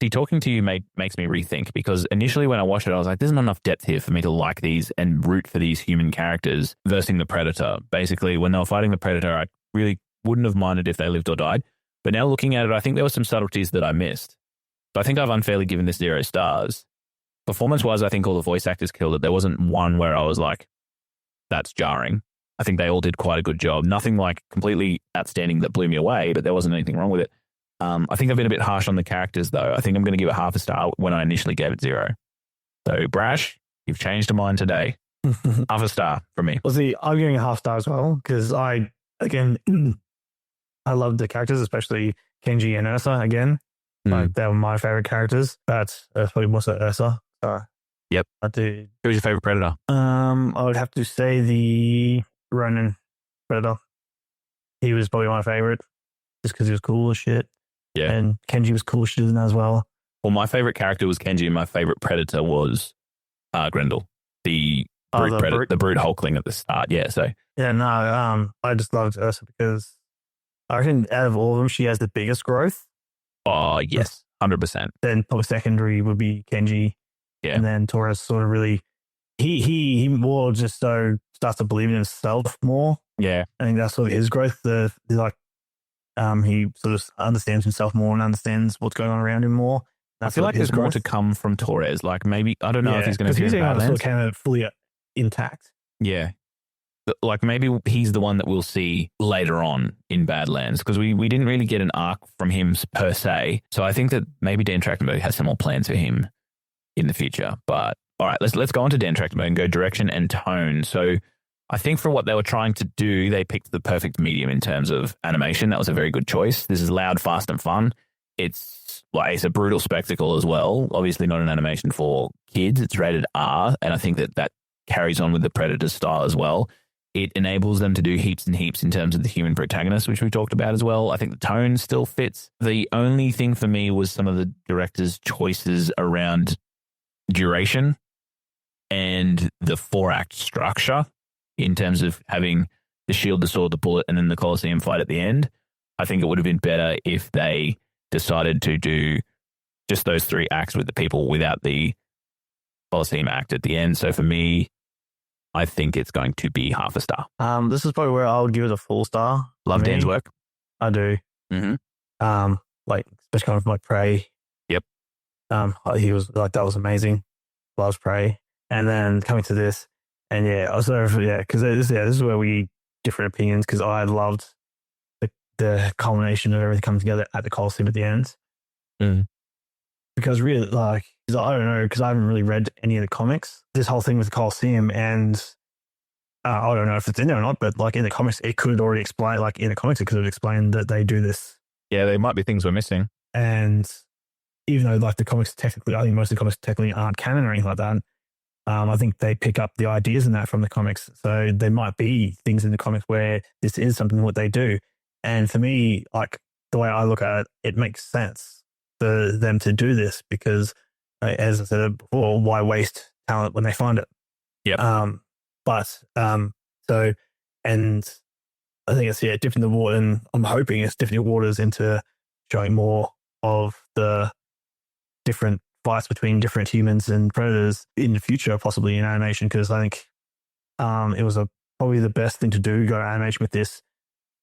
S1: See, talking to you makes me rethink, because initially when I watched it, I was like, there's not enough depth here for me to like these and root for these human characters versus the Predator. Basically, when they were fighting the Predator, I really wouldn't have minded if they lived or died. But now looking at it, I think there were some subtleties that I missed. So I think I've unfairly given this 0 stars. Performance-wise, I think all the voice actors killed it. There wasn't one where I was like, that's jarring. I think they all did quite a good job. Nothing like completely outstanding that blew me away, but there wasn't anything wrong with it. I think I've been a bit harsh on the characters, though. I think I'm going to give it half a star when I initially gave it 0. So, Brash, you've changed your mind today. Half a star from me.
S2: Well, see, I'm giving a half star as well, because I love the characters, especially Kenji and Ursa again. Like, they were my favorite characters, but probably more so Ursa. So,
S1: yep.
S2: I do.
S1: Who was your favorite Predator?
S2: I would have to say the Ronin Predator. He was probably my favorite, just because he was cool as shit.
S1: Yeah.
S2: And Kenji was cool as shit as well.
S1: Well, my favorite character was Kenji, and my favorite Predator was Grendel, the brute Hulkling at the start. Yeah, so.
S2: Yeah, no, I just loved Ursa because I reckon out of all of them, she has the biggest growth.
S1: Oh, yes, 100%.
S2: Then probably secondary would be Kenji.
S1: Yeah.
S2: And then Torres sort of really, he more just so starts to believe in himself more.
S1: Yeah.
S2: I think that's sort of his growth. He sort of understands himself more and understands what's going on around him more.
S1: I feel like there's more to come from Torres. Like maybe, I don't know if he's going to be in Badlands.
S2: Sort of came out fully intact.
S1: Yeah. Like maybe he's the one that we'll see later on in Badlands, because we didn't really get an arc from him per se. So I think that maybe Dan Trachtenberg has some more plans for him in the future. But all right, let's go on to Dan Trachtenberg and go direction and tone. So I think for what they were trying to do, they picked the perfect medium in terms of animation. That was a very good choice. This is loud, fast, and fun. It's a brutal spectacle as well. Obviously not an animation for kids. It's rated R, and I think that carries on with the Predator style as well. It enables them to do heaps and heaps in terms of the human protagonist, which we talked about as well. I think the tone still fits. The only thing for me was some of the director's choices around duration and the 4-act structure in terms of having the shield, the sword, the bullet, and then the Colosseum fight at the end. I think it would have been better if they decided to do just those 3 acts with the people without the Colosseum act at the end. So for me, I think it's going to be half a star.
S2: This is probably where I would give it a full star.
S1: Love Dan's work.
S2: I do.
S1: Mm-hmm.
S2: Especially kind of like Prey.
S1: Yep.
S2: He was like, that was amazing. loves Prey, and then coming to this, and because this is where we different opinions because I loved the culmination of everything coming together at the Colosseum at the end. Because really, I don't know, because I haven't really read any of the comics. This whole thing with the Colosseum, and I don't know if it's in there or not, but like in the comics, it could already explain. Like in the comics, it could have explained that they do this.
S1: Yeah, there might be things we're missing.
S2: And even though like the comics technically, I think most of the comics technically aren't canon or anything like that. I think they pick up the ideas in that from the comics. So there might be things in the comics where this is something what they do. And for me, like the way I look at it, it makes sense for them to do this because, as I said before, why waste talent when they find it?
S1: Yeah.
S2: So, and I think it's dipping the water, and I'm hoping it's dipping the waters into showing more of the different fights between different humans and predators in the future, possibly in animation, because I think it was probably the best thing to do, go to animation with this,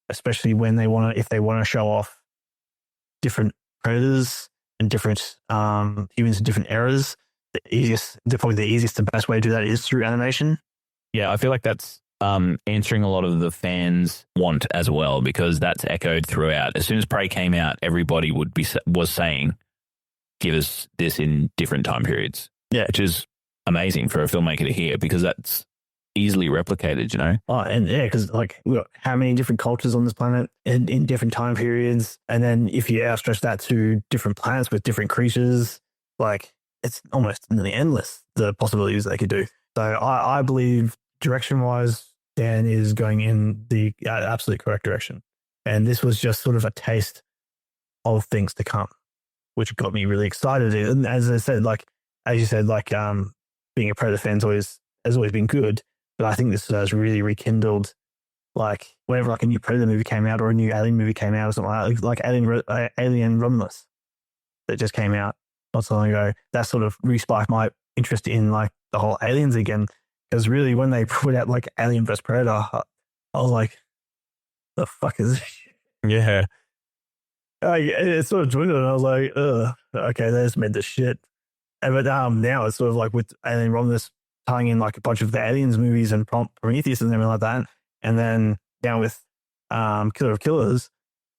S2: especially when if they want to show off different predators and different humans in different eras. Probably the easiest and best way to do that is through animation.
S1: Yeah, I feel like that's answering a lot of the fans' want as well, because that's echoed throughout. As soon as Prey came out, everybody was saying, give us this in different time periods.
S2: Yeah.
S1: Which is amazing for a filmmaker to hear, because that's easily replicated, you know?
S2: Oh, and yeah, because like we've got how many different cultures on this planet in different time periods. And then if you outstretch that to different planets with different creatures, like it's almost nearly endless, the possibilities they could do. So I believe direction-wise, Dan is going in the absolute correct direction. And this was just sort of a taste of things to come, which got me really excited. And as I said, as you said, being a Predator fan has always been good. But I think this has really rekindled, like, whenever like a new Predator movie came out or a new Alien movie came out or something like Alien Romulus that just came out not so long ago, that sort of re-spiked my interest in like the whole aliens again. Because really, when they put out like Alien vs Predator, I was like, "The fuck is this?"
S1: Yeah,
S2: it sort of joined it, and I was like, "Ugh, okay, they just made this shit." But now it's sort of like with Alien Romulus tying in like a bunch of the Aliens movies and Prometheus and everything like that, and then down with Killer of Killers,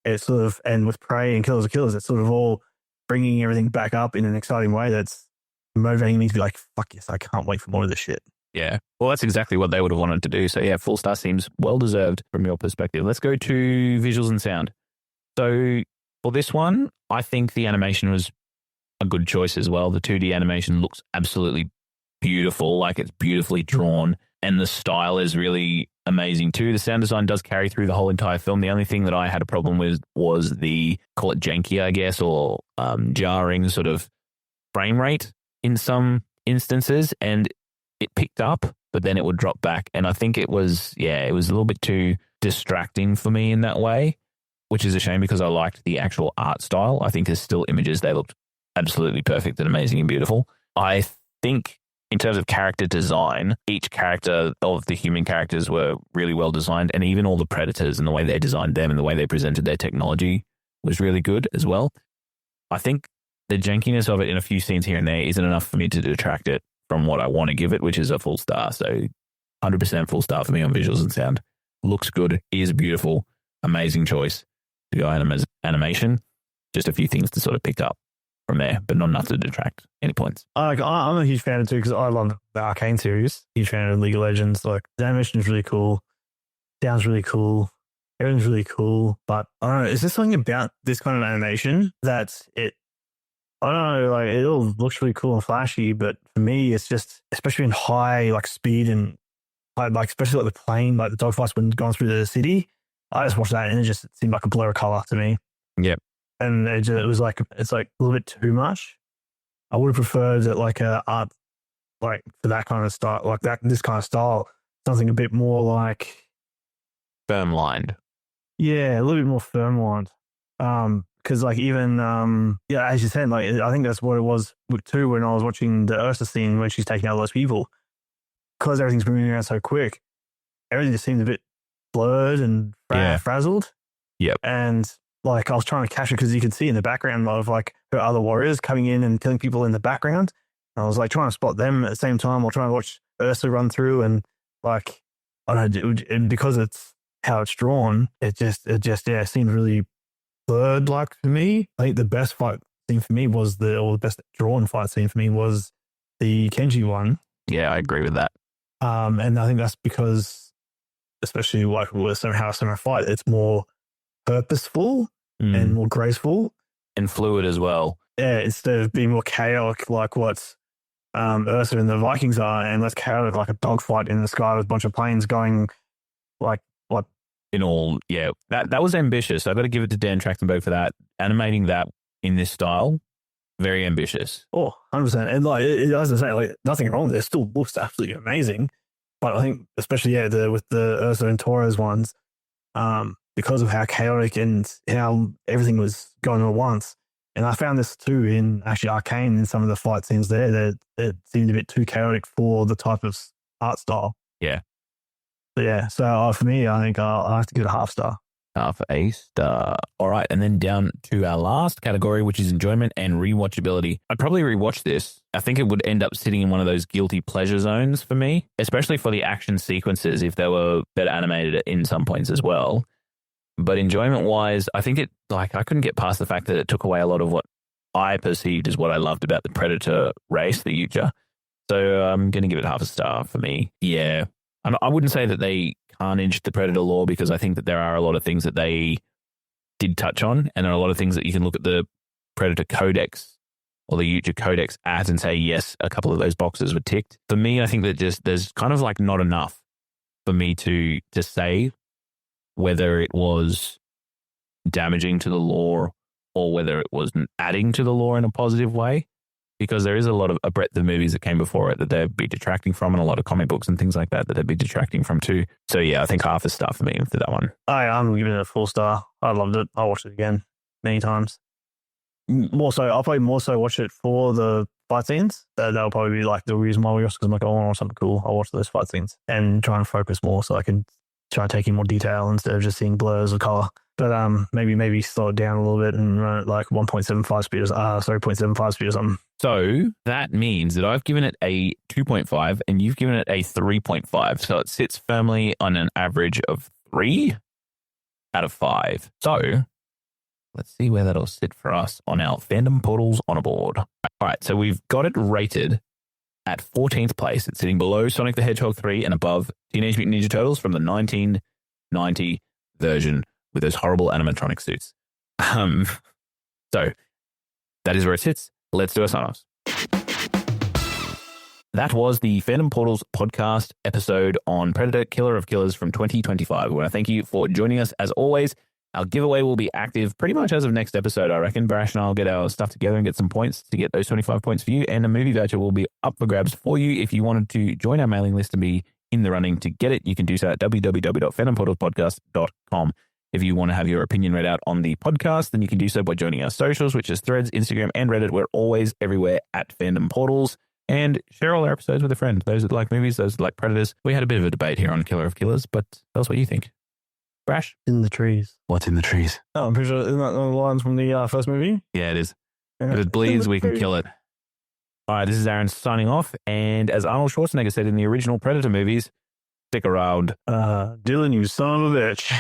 S2: it's sort of, and with Prey and Killers of Killers, it's sort of all bringing everything back up in an exciting way that's motivating me to be like, "Fuck yes, I can't wait for more of this shit."
S1: Yeah. Well, that's exactly what they would have wanted to do. So yeah, full star seems well deserved from your perspective. Let's go to visuals and sound. So for this one, I think the animation was a good choice as well. The 2D animation looks absolutely beautiful, like it's beautifully drawn, and the style is really amazing too. The sound design does carry through the whole entire film. The only thing that I had a problem with was the, call it janky, I guess, or jarring sort of frame rate in some instances, and it picked up, but then it would drop back. And I think it was a little bit too distracting for me in that way, which is a shame because I liked the actual art style. I think there's still images, they looked absolutely perfect and amazing and beautiful. I think in terms of character design, each character of the human characters were really well designed, and even all the predators and the way they designed them and the way they presented their technology was really good as well. I think the jankiness of it in a few scenes here and there isn't enough for me to detract it from what I want to give it, which is a full star. So 100% full star for me on visuals and sound. Looks good, is beautiful, amazing choice to go animation. Just a few things to sort of pick up from there, but not enough to detract any points.
S2: I'm a huge fan of it too, because I love the Arcane series. Huge fan of League of Legends. Like the animation is really cool, sounds really cool, everything's really cool. But I don't know, is there something about this kind of animation that I don't know, like it all looks really cool and flashy, but for me, it's just, especially in high like speed and like especially like the plane, like the dogfights when going through the city, I just watched that and it just seemed like a blur of color to me.
S1: Yep.
S2: And it was like, it's like a little bit too much. I would have preferred that like a art, like for that kind of style, like this kind of style, something a bit more like
S1: firm lined.
S2: Yeah, a little bit more firm lined. Because like even as you said, like I think that's what it was too when I was watching the Ursa scene when she's taking out all those people, because everything's moving around so quick, everything just seemed a bit blurred and frazzled.
S1: Yep.
S2: And like I was trying to capture, because you could see in the background of like her other warriors coming in and killing people in the background, I was like trying to spot them at the same time, or trying to watch Ursa run through, and like I don't know, and because it's how it's drawn, it just yeah, seemed really blurred like for me. I think the best fight scene for me was the best drawn fight scene for me was the Kenji one.
S1: Yeah, I agree with that.
S2: And I think that's because, especially like with how Samurai fight, it's more purposeful and more graceful
S1: and fluid as well.
S2: Yeah, instead of being more chaotic like what Ursa and the Vikings are, and less chaotic like a dogfight in the sky with a bunch of planes going like
S1: in all. Yeah, that was ambitious. I've got to give it to Dan Trachtenberg for that. Animating that in this style, very ambitious.
S2: Oh, 100%. And like, as I say, like nothing wrong with it. It still looks absolutely amazing. But I think, especially, with the Ursa and Torres ones, because of how chaotic and how everything was going on at once. And I found this too in actually Arcane in some of the fight scenes there that it seemed a bit too chaotic for the type of art style.
S1: Yeah.
S2: But yeah, so for me, I think I'll have to give it a half star.
S1: Half a star. All right. And then down to our last category, which is enjoyment and rewatchability. I'd probably rewatch this. I think it would end up sitting in one of those guilty pleasure zones for me, especially for the action sequences if they were better animated in some points as well. But enjoyment wise, I think I couldn't get past the fact that it took away a lot of what I perceived as what I loved about the Predator race, the Yautja. So I'm going to give it half a star for me. Yeah. I wouldn't say that they carnaged the Predator lore, because I think that there are a lot of things that they did touch on, and there are a lot of things that you can look at the Predator Codex or the Yautja Codex at and say, yes, a couple of those boxes were ticked. For me, I think that there's kind of like not enough for me to say whether it was damaging to the lore or whether it was adding to the lore in a positive way, because there is a breadth of movies that came before it that they'd be detracting from, and a lot of comic books and things like that they'd be detracting from too. So yeah, I think half a star for me for that one.
S2: I'm giving it a full star. I loved it. I'll watch it again many times. I'll probably more so watch it for the fight scenes. That'll probably be like the reason why we watch, because I'm like, I want something cool. I'll watch those fight scenes and try and focus more so I can try and take in more detail instead of just seeing blurs of color. But maybe slow it down a little bit and run it like 0.75 speed or something.
S1: So that means that I've given it a 2.5 and you've given it a 3.5. So it sits firmly on an average of 3 out of 5. So let's see where that'll sit for us on our fandom portals on a board. All right, so we've got it rated at 14th place. It's sitting below Sonic the Hedgehog 3 and above Teenage Mutant Ninja Turtles from the 1990 version with those horrible animatronic suits. So that is where it sits. Let's do our sign-offs. That was the Fandom Portals podcast episode on Predator Killer of Killers from 2025. We want to thank you for joining us as always. Our giveaway will be active pretty much as of next episode, I reckon. Brash and I will get our stuff together and get some points to get those 25 points for you. And a movie voucher will be up for grabs for you. If you wanted to join our mailing list and be in the running to get it, you can do so at www.fandomportalspodcast.com. If you want to have your opinion read out on the podcast, then you can do so by joining our socials, which is Threads, Instagram, and Reddit. We're always everywhere at Fandom Portals. And share all our episodes with a friend. Those that like movies, those that like Predators. We had a bit of a debate here on Killer of Killers, but tell us what you think. Brash?
S2: In the trees.
S1: What's in the trees?
S2: Oh, I'm pretty sure, isn't that one of the lines from the first movie?
S1: Yeah, it is.
S2: Yeah.
S1: If it bleeds, we can kill it. All right, this is Aaron signing off. And as Arnold Schwarzenegger said in the original Predator movies, stick around.
S2: Dylan, you son of a bitch.